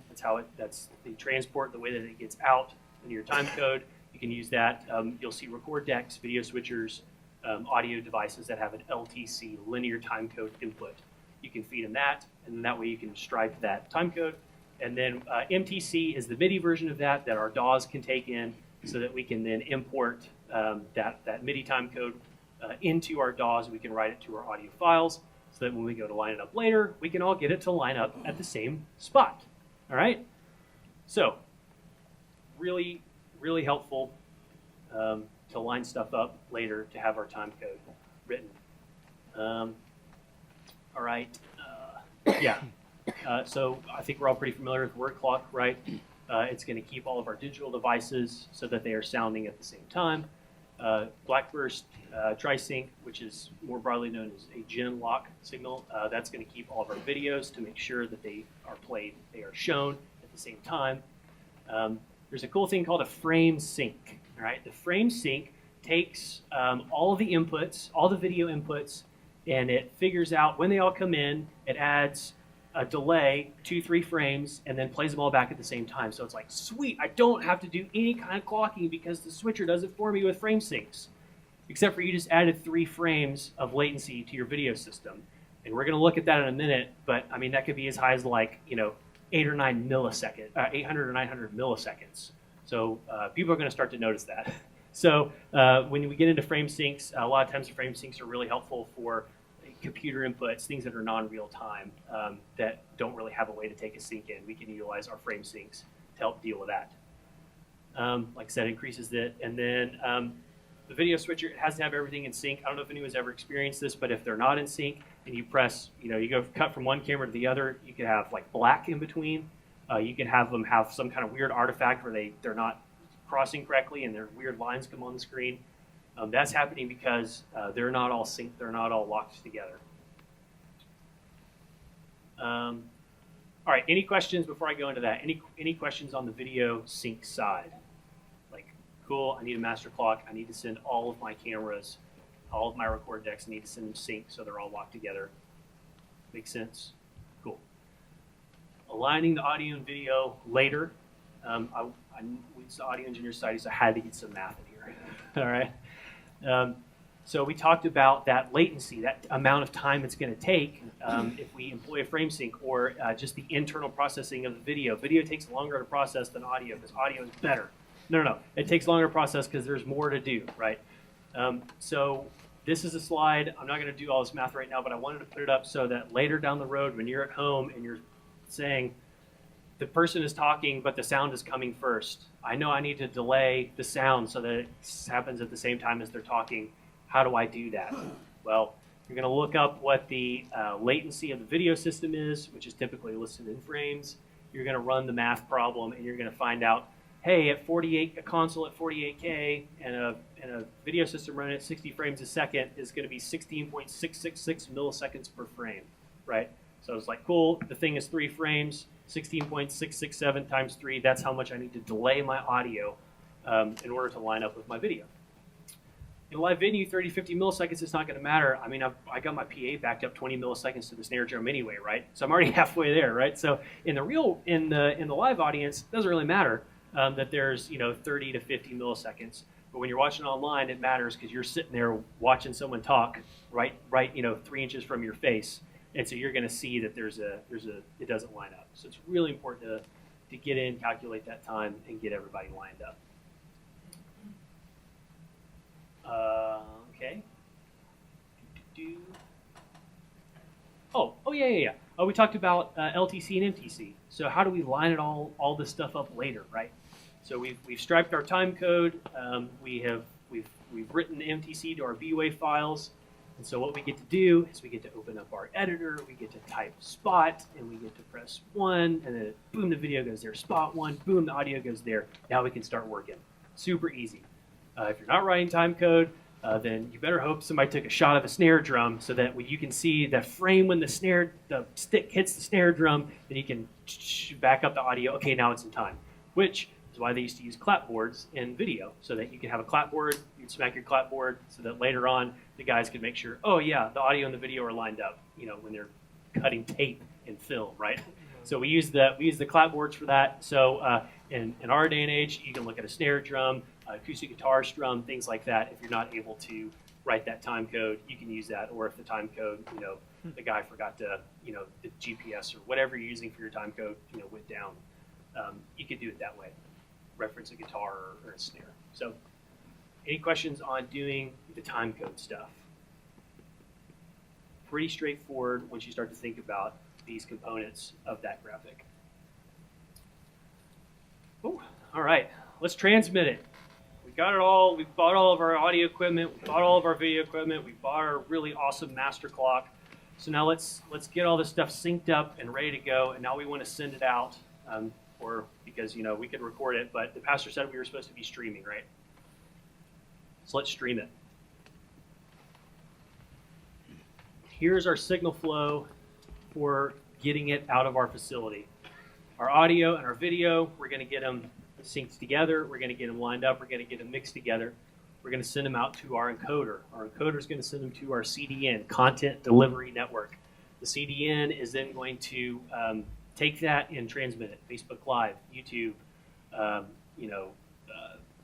B: That's the transport, the way that it gets out, linear time code. You can use that. You'll see record decks, video switchers, audio devices that have an LTC, linear time code input. You can feed them that, and that way you can stripe that time code. And then MTC is the MIDI version of that our DAWs can take in, so that we can then import that MIDI time code into our DAWs. We can write it to our audio files, so that when we go to line it up later, we can all get it to line up at the same spot. All right? So, really, really helpful to line stuff up later, to have our time code written. All right, Yeah. So I think we're all pretty familiar with word clock, right? It's going to keep all of our digital devices so that they are sounding at the same time. Blackburst Tri-Sync, which is more broadly known as a gen lock signal, that's going to keep all of our videos to make sure that they are played, they are shown at the same time. There's a cool thing called a frame sync. All right, the frame sync takes all of the inputs, all the video inputs, and it figures out when they all come in. It adds a delay, 2-3 frames, and then plays them all back at the same time. So it's like, sweet, I don't have to do any kind of clocking because the switcher does it for me with frame syncs. Except for you just added 3 frames of latency to your video system. And we're going to look at that in a minute, but I mean, that could be as high as like, 800 or 900 milliseconds. So people are going to start to notice that. So when we get into frame syncs, a lot of times the frame syncs are really helpful for computer inputs, things that are non-real time, that don't really have a way to take a sync in. We can utilize our frame syncs to help deal with that. Like I said, increases it. And then the video switcher, it has to have everything in sync. I don't know if anyone's ever experienced this, but if they're not in sync and you press, you go cut from one camera to the other, you can have like black in between. You can have them have some kind of weird artifact where they're not crossing correctly and their weird lines come on the screen. That's happening because they're not all synced, they're not all locked together. All right, any questions before I go into that? Any questions on the video sync side? Like, cool, I need a master clock, I need to send all of my cameras, all of my record decks, I need to send them sync so they're all locked together. Makes sense? Cool. Aligning the audio and video later. I was the audio engineer side, so I had to get some math in here. All right. So we talked about that latency, that amount of time it's going to take if we employ a frame sync or just the internal processing of the video. Video takes longer to process than audio because audio is better. No. It takes longer to process because there's more to do, right? So this is a slide. I'm not going to do all this math right now, but I wanted to put it up so that later down the road when you're at home and you're saying, the person is talking, but the sound is coming first. I know I need to delay the sound so that it happens at the same time as they're talking. How do I do that? Well, you're going to look up what the latency of the video system is, which is typically listed in frames. You're going to run the math problem, and you're going to find out, hey, at 48, a console at 48K and a video system running at 60 frames a second is going to be 16.666 milliseconds per frame, right? So it's like, cool, the thing is 3 frames. 16.667 times 3, that's how much I need to delay my audio in order to line up with my video. In a live venue, 30, 50 milliseconds is not going to matter. I mean, I got my PA backed up 20 milliseconds to the snare drum anyway, right? So I'm already halfway there, right? So in the live audience, it doesn't really matter that there's 30 to 50 milliseconds. But when you're watching online, it matters because you're sitting there watching someone talk right 3 inches from your face. And so you're going to see that it doesn't line up. So it's really important to get in, calculate that time, and get everybody lined up. Okay. Oh yeah. Oh, we talked about LTC and MTC. So how do we line it all this stuff up later, right? So we've striped our time code. We've written the MTC to our B-Wave files. And so what we get to do is we get to open up our editor, we get to type spot, and we get to press 1, and then boom, the video goes there. Spot 1, boom, the audio goes there. Now we can start working. Super easy. If you're not writing time code, then you better hope somebody took a shot of a snare drum so that you can see the frame when the stick hits the snare drum, then you can back up the audio. Okay, now it's in time. Which is why they used to use clapboards in video, so that you can have a clapboard, you'd smack your clapboard, so that later on the guys could make sure, oh yeah, the audio and the video are lined up, when they're cutting tape and film, right? So we use the clapboards for that. So in our day and age, you can look at a snare drum, acoustic guitar strum, things like that. If you're not able to write that time code, you can use that. Or if the time code, the guy forgot to, the GPS or whatever you're using for your time code, went down, you could do it that way. Reference a guitar or a snare. So any questions on doing the time code stuff? Pretty straightforward once you start to think about these components of that graphic. Ooh, all right, let's transmit it. We got it all. We bought all of our audio equipment. We bought all of our video equipment. We bought our really awesome master clock. So now let's get all this stuff synced up and ready to go. And now we want to send it out, or because we could record it, but the pastor said we were supposed to be streaming, right? So let's stream it. Here's our signal flow for getting it out of our facility. Our audio and our video, we're going to get them synced together. We're going to get them lined up. We're going to get them mixed together. We're going to send them out to our encoder. Our encoder is going to send them to our CDN, Content Delivery Network. The CDN is then going to take that and transmit it. Facebook Live, YouTube,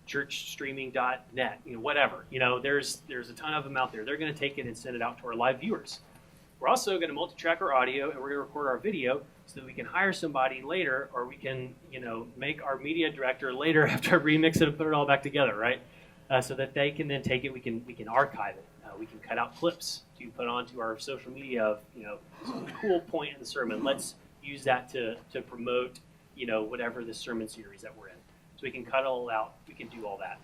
B: churchstreaming.net, whatever. There's a ton of them out there. They're going to take it and send it out to our live viewers. We're also going to multi-track our audio, and we're going to record our video so that we can hire somebody later, or we can, make our media director later after I remix it and put it all back together, right? So that they can then take it. We can archive it. We can cut out clips to put onto our social media of, this is a cool point in the sermon. Let's use that to promote, whatever the sermon series that we're in. So we can cut it all out. We can do all that.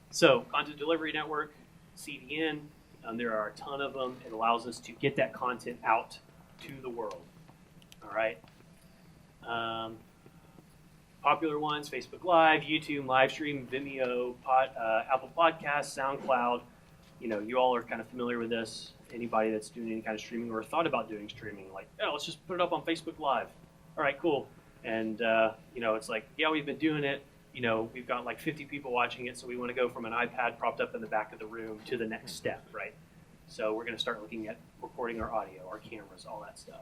B: So Content Delivery Network, CDN. There are a ton of them. It allows us to get that content out to the world. All right. Popular ones: Facebook Live, YouTube Livestream, Vimeo, Apple Podcasts, SoundCloud. You all are kind of familiar with this. Anybody that's doing any kind of streaming or thought about doing streaming, like, let's just put it up on Facebook Live. All right, cool. And it's like, yeah, we've been doing it. We've got like 50 people watching it, so we want to go from an iPad propped up in the back of the room to the next step, right? So we're going to start looking at recording our audio, our cameras, all that stuff.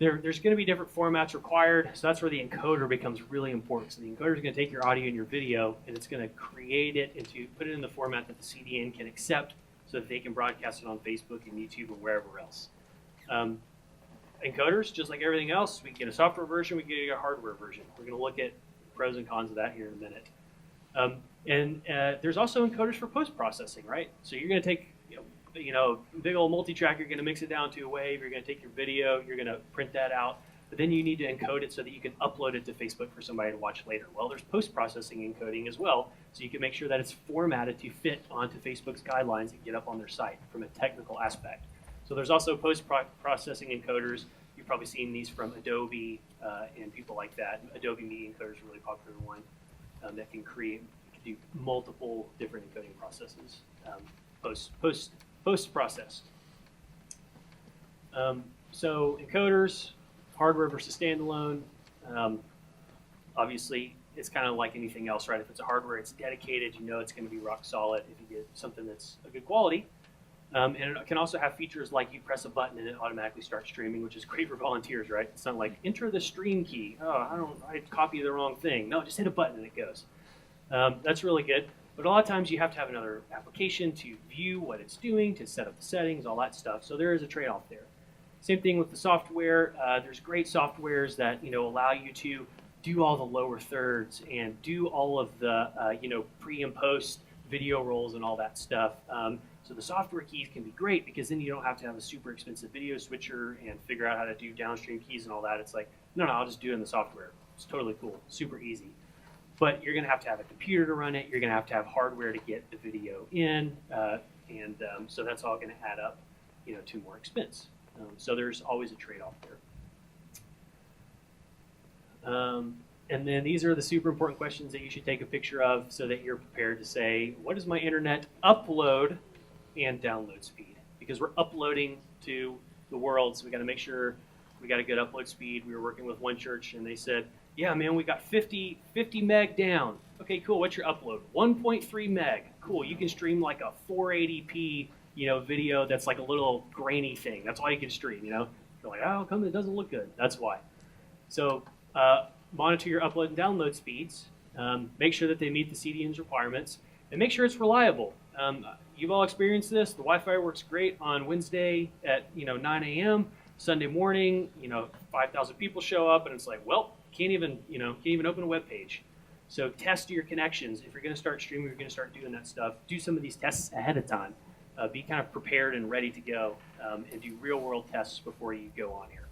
B: There's going to be different formats required, so that's where the encoder becomes really important. So the encoder is going to take your audio and your video, and it's going to create it put it in the format that the CDN can accept, so that they can broadcast it on Facebook and YouTube and wherever else. Encoders, just like everything else, we can get a software version, we can get a hardware version. We're going to look at pros and cons of that here in a minute. There's also encoders for post-processing, right? So you're going to take big old multi-track, you're going to mix it down to a wave, you're going to take your video, you're going to print that out, but then you need to encode it so that you can upload it to Facebook for somebody to watch later. Well, there's post-processing encoding as well, so you can make sure that it's formatted to fit onto Facebook's guidelines and get up on their site from a technical aspect. So there's also post-processing encoders. You've probably seen these from Adobe and people like that. Adobe Media Encoder is a really popular one that can do multiple different encoding processes post-processed. So encoders, hardware versus standalone. Obviously, it's kind of like anything else, right? If it's a hardware, it's dedicated. It's going to be rock solid if you get something that's a good quality. And it can also have features like you press a button and it automatically starts streaming, which is great for volunteers, right? It's not like enter the stream key. I copied the wrong thing. No, just hit a button and it goes. That's really good. But a lot of times you have to have another application to view what it's doing, to set up the settings, all that stuff. So there is a trade-off there. Same thing with the software. There's great softwares that allow you to do all the lower thirds and do all of the pre and post video rolls and all that stuff. So the software keys can be great because then you don't have to have a super expensive video switcher and figure out how to do downstream keys and all that. It's like, no, I'll just do it in the software. It's totally cool, super easy. But you're going to have a computer to run it. You're going to have hardware to get the video in, so that's all going to add up, to more expense. So there's always a trade-off there. And then these are the super important questions that you should take a picture of so that you're prepared to say, what is my internet upload and download speed? Because we're uploading to the world, so we got to make sure we got a good upload speed. We were working with one church, and they said, yeah, man, we got 50 meg down. Okay, cool. What's your upload? 1.3 meg. Cool. You can stream like a 480p, video that's like a little grainy thing. That's all you can stream, They're like, how come it doesn't look good? That's why. So monitor your upload and download speeds. Make sure that they meet the CDN's requirements, and make sure it's reliable. You've all experienced this. The Wi-Fi works great on Wednesday at 9 a.m. Sunday morning, 5,000 people show up, and it's like, well, can't even open a web page. So test your connections. If you're going to start streaming, you're going to start doing that stuff. Do some of these tests ahead of time. Be kind of prepared and ready to go, and do real-world tests before you go on here.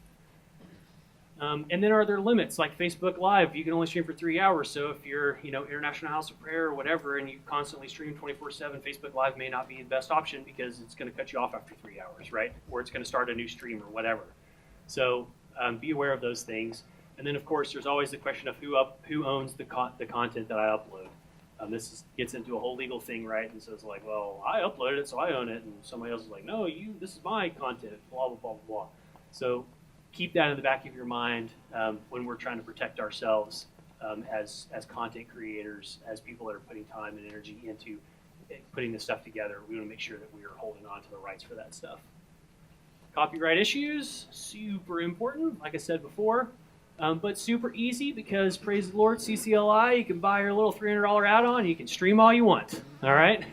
B: And then are there limits? Like Facebook Live, you can only stream for 3 hours. So if you're, International House of Prayer or whatever, and you constantly stream 24/7, Facebook Live may not be the best option because it's going to cut you off after 3 hours, right? Or it's going to start a new stream or whatever. So be aware of those things. And then, of course, there's always the question of who owns the content that I upload. Gets into a whole legal thing, right? And so it's like, well, I uploaded it, so I own it. And somebody else is like, no, this is my content, blah, blah, blah, blah, blah. So keep that in the back of your mind when we're trying to protect ourselves as content creators, as people that are putting time and energy into putting this stuff together. We want to make sure that we are holding on to the rights for that stuff. Copyright issues, super important, like I said before. But super easy because, praise the Lord, CCLI, you can buy your little $300 add-on and you can stream all you want, all right?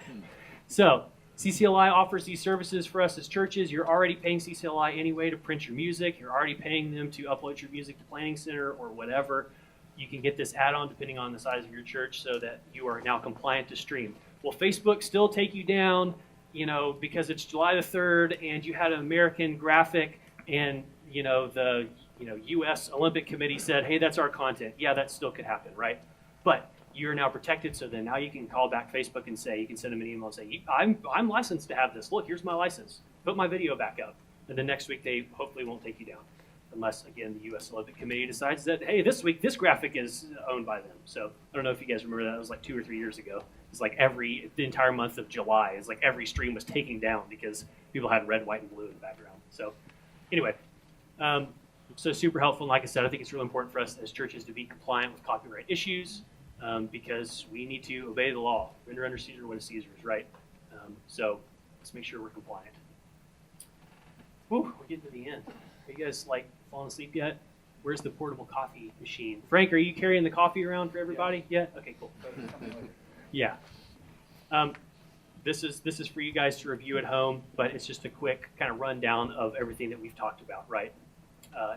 B: So CCLI offers these services for us as churches. You're already paying CCLI anyway to print your music. You're already paying them to upload your music to Planning Center or whatever. You can get this add-on depending on the size of your church so that you are now compliant to stream. Will Facebook still take you down, because it's July the 3rd and you had an American graphic and, the U.S. Olympic Committee said, hey, that's our content. Yeah, that still could happen, right? But you're now protected, so then now you can call back Facebook and say, you can send them an email and say, I'm licensed to have this. Look, here's my license. Put my video back up. And then next week they hopefully won't take you down. Unless, again, the U.S. Olympic Committee decides that, hey, this week this graphic is owned by them. So I don't know if you guys remember that. It was like 2 or 3 years ago. It's like the entire month of July, it's like every stream was taken down because people had red, white, and blue in the background. So anyway, so super helpful. And like I said, I think it's really important for us as churches to be compliant with copyright issues because we need to obey the law. Render unto Caesar what is Caesar's, right? So let's make sure we're compliant. Whew, we're getting to the end. Are you guys falling asleep yet? Where's the portable coffee machine? Frank, are you carrying the coffee around for everybody? Yeah? Okay, cool. Yeah. This is for you guys to review at home, but it's just a quick kind of rundown of everything that we've talked about, right?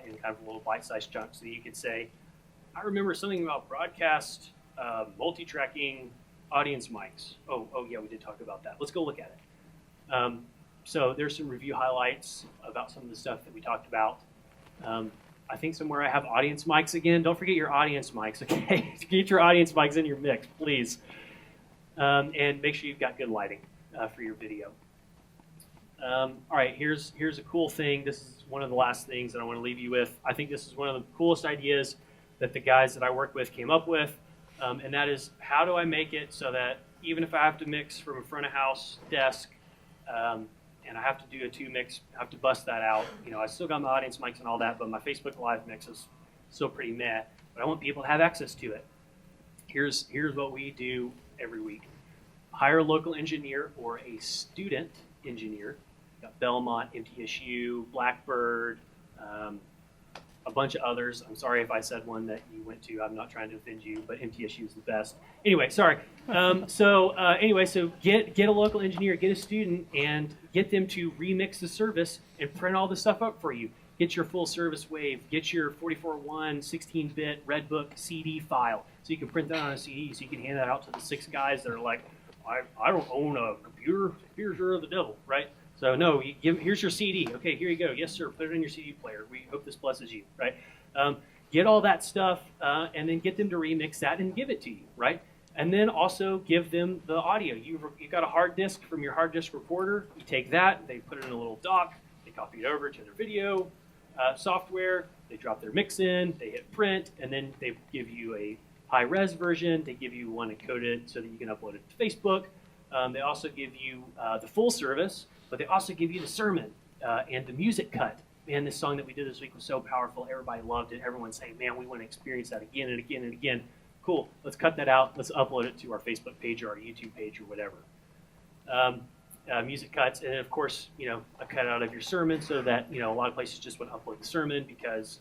B: In kind of a little bite-sized chunk, so that you could say, I remember something about broadcast, multi-tracking, audience mics. Oh yeah, we did talk about that. Let's go look at it. So there's some review highlights about some of the stuff that we talked about. I think somewhere I have audience mics again. Don't forget your audience mics, okay? Get your audience mics in your mix, please. And make sure you've got good lighting for your video. All right, here's a cool thing. This is one of the last things that I want to leave you with. I think this is one of the coolest ideas that the guys that I work with came up with, and that is, how do I make it so that even if I have to mix from a front of house desk, and I have to do a 2-mix, I have to bust that out. I still got my audience mics and all that, but my Facebook Live mix is still pretty meh. But I want people to have access to it. Here's what we do every week. Hire a local engineer or a student engineer. Got Belmont, MTSU, Blackbird, a bunch of others. I'm sorry if I said one that you went to. I'm not trying to offend you, but MTSU is the best. Anyway, sorry. So get a local engineer, get a student, and get them to remix the service and print all the stuff up for you. Get your full service wave. Get your 44.1 16-bit Redbook CD file, so you can print that on a CD, so you can hand that out to the 6 guys that are like, I don't own a computer. Computers are the devil, right? So no, here's your CD. Okay, here you go. Yes, sir. Put it in your CD player. We hope this blesses you, right? Get all that stuff and then get them to remix that and give it to you, right? And then also give them the audio. You've got a hard disk from your hard disk recorder. You take that, they put it in a little dock, they copy it over to their video software, they drop their mix in, they hit print, and then they give you a high-res version. They give you one encoded so that you can upload it to Facebook. They also give you the full service, but they also give you the sermon and the music cut. Man, this song that we did this week was so powerful. Everybody loved it. Everyone's saying, man, we want to experience that again and again and again. Cool, let's cut that out. Let's upload it to our Facebook page or our YouTube page or whatever. Music cuts, and then of course, a cut out of your sermon so that, a lot of places just want to upload the sermon because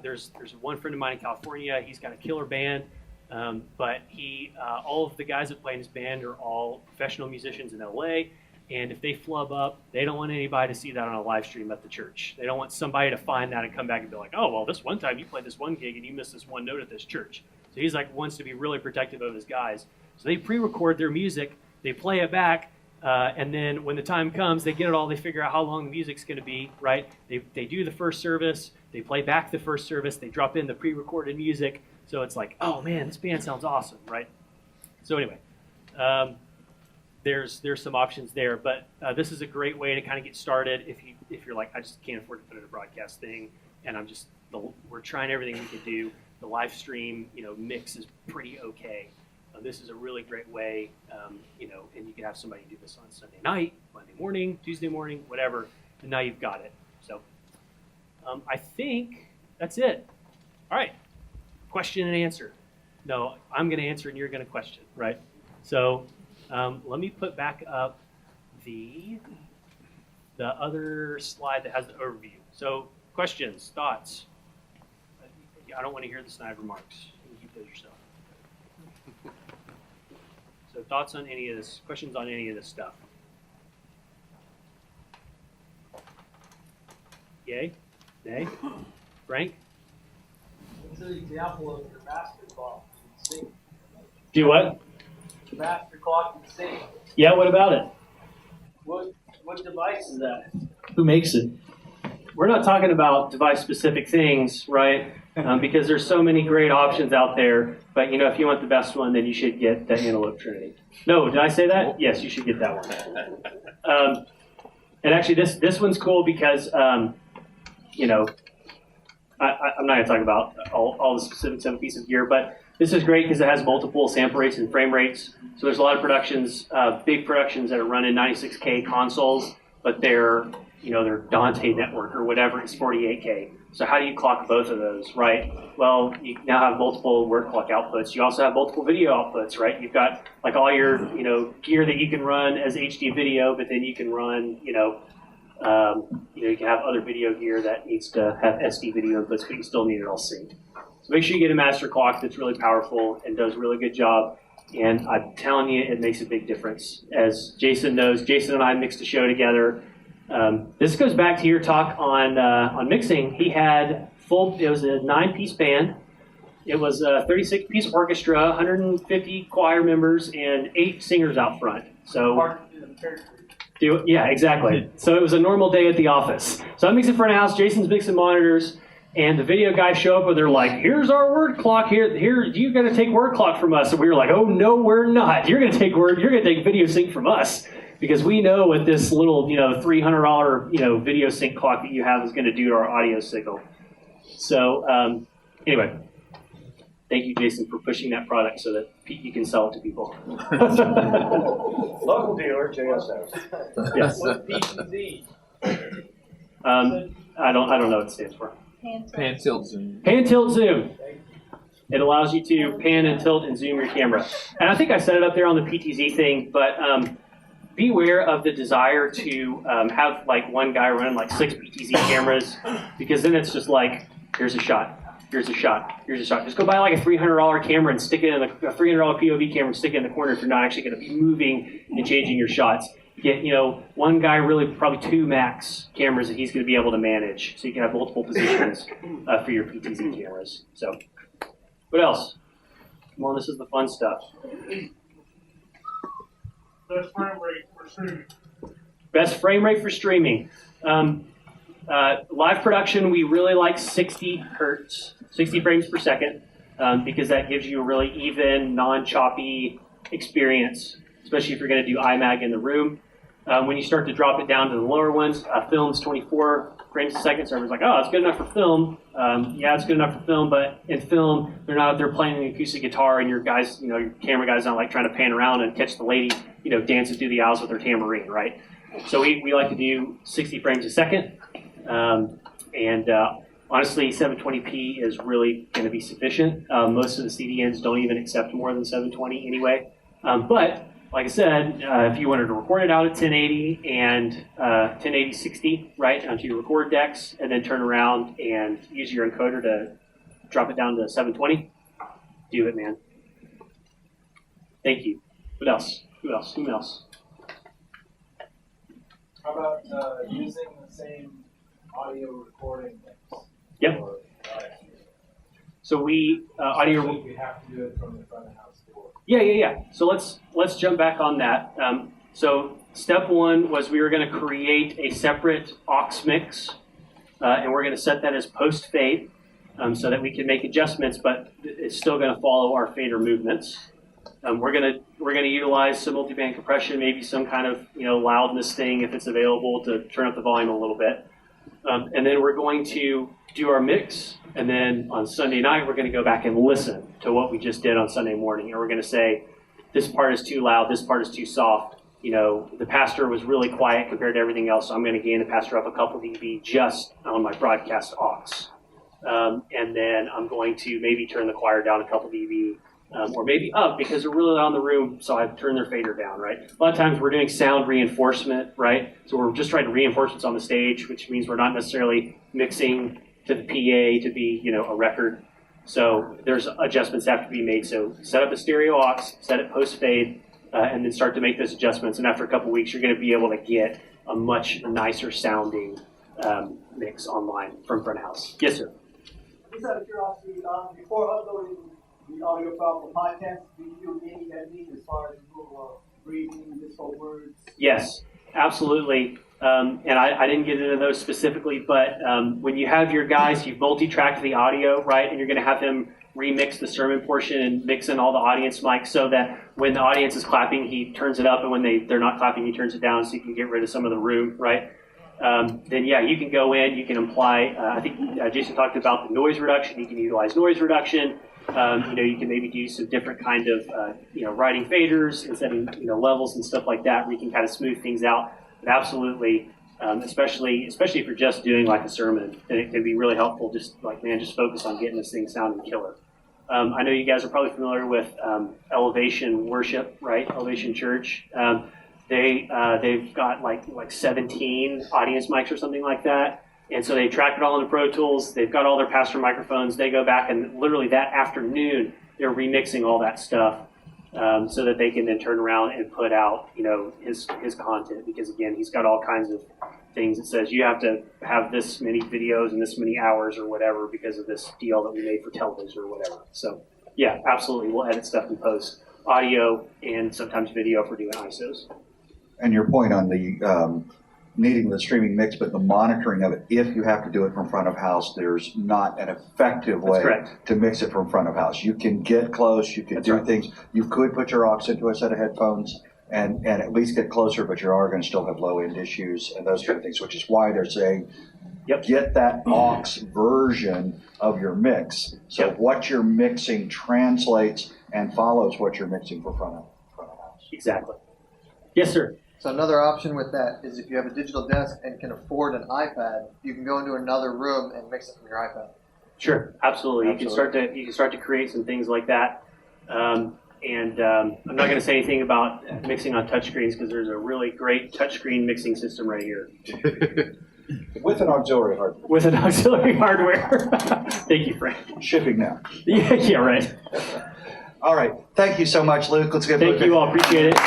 B: there's one friend of mine in California. He's got a killer band, but all of the guys that play in his band are all professional musicians in LA. And if they flub up, they don't want anybody to see that on a live stream at the church. They don't want somebody to find that and come back and be like, oh, well, this one time you played this one gig and you missed this one note at this church. So he's wants to be really protective of his guys. So they pre-record their music, they play it back, and then when the time comes, they get it all, they figure out how long the music's going to be, right? They do the first service, They play back the first service. They drop in the pre-recorded music. So it's like, oh man, this band sounds awesome, right? So anyway, there's some options there, but this is a great way to kind of get started if you're like, I just can't afford to put in a broadcast thing, and we're trying everything we can do. The live stream, mix is pretty okay. This is a really great way, and you can have somebody do this on Sunday night, Monday morning, Tuesday morning, whatever, and now you've got it. So I think that's it. All right, question and answer. No, I'm going to answer and you're going to question, right? So let me put back up the other slide that has the overview. So questions, thoughts? I don't want to hear the snide remarks. You can keep those yourself. So thoughts on any of this, questions on any of this stuff? Yay? Nay? Frank?
D: It's an example of your master clock in sync.
B: Do what?
D: Master clock in sync.
B: Yeah, what about it?
D: What device is that?
B: Who makes it? We're not talking about device-specific things, right? Because there's so many great options out there. But if you want the best one, then you should get the Antelope Trinity. No, did I say that? Yes, you should get that one. And actually, this one's cool because I'm not going to talk about all the specifics of a piece of gear, but this is great because it has multiple sample rates and frame rates. So there's a lot of productions, big productions that are running 96K consoles, but their Dante network or whatever is 48K. So how do you clock both of those, right? Well, you now have multiple word clock outputs. You also have multiple video outputs, right? You've got like all your gear that you can run as HD video, but then you can run you can have other video gear that needs to have SD video inputs, but you still need it all synced. So make sure you get a master clock that's really powerful and does a really good job. And I'm telling you, it makes a big difference. As Jason knows, Jason and I mixed a show together. This goes back to your talk on mixing. He had it was a 9-piece band. It was a 36-piece orchestra, 150 choir members, and 8 singers out front. So. Yeah, exactly. So it was a normal day at the office. So I'm mixing front of house, Jason's mixing monitors, and the video guys show up and they're like, here's our word clock, here you gotta take word clock from us. And we were like, oh no, we're not. You're gonna take video sync from us. Because we know what this little, $300, video sync clock that you have is gonna do to our audio signal. So anyway, thank you, Jason, for pushing that product so that you can sell it to people.
A: Local dealer, JSS.
B: Yes.
D: What's PTZ?
B: I don't know what it stands for.
E: Pan tilt zoom.
B: Pan tilt zoom. It allows you to pan and tilt and zoom your camera. And I think I set it up there on the PTZ thing, but beware of the desire to have like one guy run like 6 PTZ cameras, because then it's just like, here's a shot. Here's a shot. Here's a shot. Just go buy like a $300 camera and stick it in a $300 POV camera and stick it in the corner if you're not actually going to be moving and changing your shots. Get one guy, really probably 2 max cameras that he's going to be able to manage, so you can have multiple positions for your PTZ cameras. So, what else? Come on, this is the fun stuff.
F: Best frame rate for streaming.
B: Best frame rate for streaming. Live production, we really like 60 hertz, 60 frames per second, because that gives you a really even, non-choppy experience, especially if you're going to do IMAG in the room. When you start to drop it down to the lower ones, film's 24 frames a second, so everyone's like, oh, it's good enough for film. Yeah, it's good enough for film, but in film, they're not out there playing an acoustic guitar, and your guys, your camera guy's not like trying to pan around and catch the lady, dancing through the aisles with her tambourine, right? So we like to do 60 frames a second. Honestly, 720p is really going to be sufficient. Most of the CDNs don't even accept more than 720 anyway. But like I said, if you wanted to record it out at 1080 and 1080-60, right, onto your record decks, and then turn around and use your encoder to drop it down to 720, do it, man. Thank you. What else? Who else? Who else?
D: How about using the same audio recording mix?
B: Yep. So we audio.
D: So you have to do it from the front of house door.
B: Yeah. So let's jump back on that. So step one was we were going to create a separate aux mix and we're going to set that as post-fade so that we can make adjustments, but it's still going to follow our fader movements. We're going to utilize some multiband compression, maybe some kind of loudness thing if it's available to turn up the volume a little bit, and then we're going to do our mix. And then on Sunday night, we're going to go back and listen to what we just did on Sunday morning, and we're going to say, this part is too loud, this part is too soft. The pastor was really quiet compared to everything else, so I'm going to gain the pastor up a couple dB just on my broadcast aux. And then I'm going to maybe turn the choir down a couple dB, or maybe up because they're really loud in the room, so I've turned their fader down, right? A lot of times we're doing sound reinforcement, right? So we're just trying to reinforce what's on the stage, which means we're not necessarily mixing to the PA to be, a record. So there's adjustments that have to be made. So set up a stereo aux, set it post-fade, and then start to make those adjustments. And after a couple weeks, you're going to be able to get a much nicer sounding mix online from front of house. Yes, sir.
D: Just out of curiosity, before uploading the audio file for podcast, do you do any editing as far as breathing, distal words?
B: Yes, absolutely. And I didn't get into those specifically, but when you have your guys, you've multi-tracked the audio, right? And you're going to have them remix the sermon portion and mix in all the audience mics so that when the audience is clapping, he turns it up, and when they're not clapping, he turns it down so you can get rid of some of the room, right? Then yeah, you can go in, you can apply, I think Jason talked about the noise reduction. You can utilize noise reduction. You can maybe do some different kind of, writing faders and setting, levels and stuff like that where you can kind of smooth things out. But absolutely, especially if you're just doing like a sermon, then it can be really helppful. Just focus on getting this thing sounding killer. I know you guys are probably familiar with Elevation Worship, right? Elevation Church. They've got like 17 audience mics or something like that. And so they track it all into Pro Tools. They've got all their pastor microphones. They go back and literally that afternoon, they're remixing all that stuff so that they can then turn around and put out, his content. Because again, he's got all kinds of things that says you have to have this many videos and this many hours or whatever because of this deal that we made for television or whatever. So yeah, absolutely. We'll edit stuff in post, audio and sometimes video if we're doing ISOs.
A: And your point on the needing the streaming mix, but the monitoring of it, if you have to do it from front of house, there's not an effective way to mix it from front of house. You can get close, you can do things. You could put your aux into a set of headphones and at least get closer, but you are going to still have low end issues and those kind of things, which is why they're saying, get that aux version of your mix. So what you're mixing translates and follows what you're mixing for front of house.
B: Exactly. Yes, sir.
G: So another option with that is if you have a digital desk and can afford an iPad, you can go into another room and mix it from your iPad.
B: Sure, absolutely. You can start to create some things like that. I'm not going to say anything about mixing on touchscreens because there's a really great touchscreen mixing system right here.
A: With an auxiliary hardware.
B: With an auxiliary hardware. Thank you, Frank.
A: Shipping now.
B: Yeah, right.
A: All right. Thank you so much, Luke. Let's get
B: Thank you all. Appreciate it.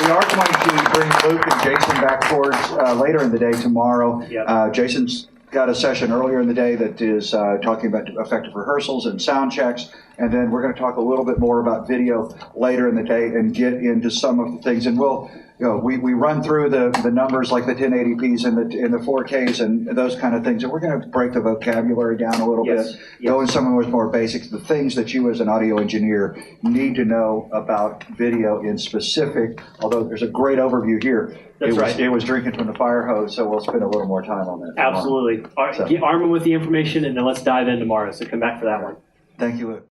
A: We are going to bring Luke and Jason back towards later in the day tomorrow.
B: Yep.
A: Jason's got a session earlier in the day that is talking about effective rehearsals and sound checks. And then we're going to talk a little bit more about video later in the day and get into some of the things. And we'll, we run through the numbers like the 1080p's and the 4Ks and those kind of things. And we're going to break the vocabulary down a little bit, go in some of the more basics, the things that you as an audio engineer need to know about video in specific, although there's a great overview here. It was drinking from the fire hose, so we'll spend a little more time on that.
B: Absolutely. Arm them with the information, and then let's dive in tomorrow. So come back for that one.
A: Thank you, Luke.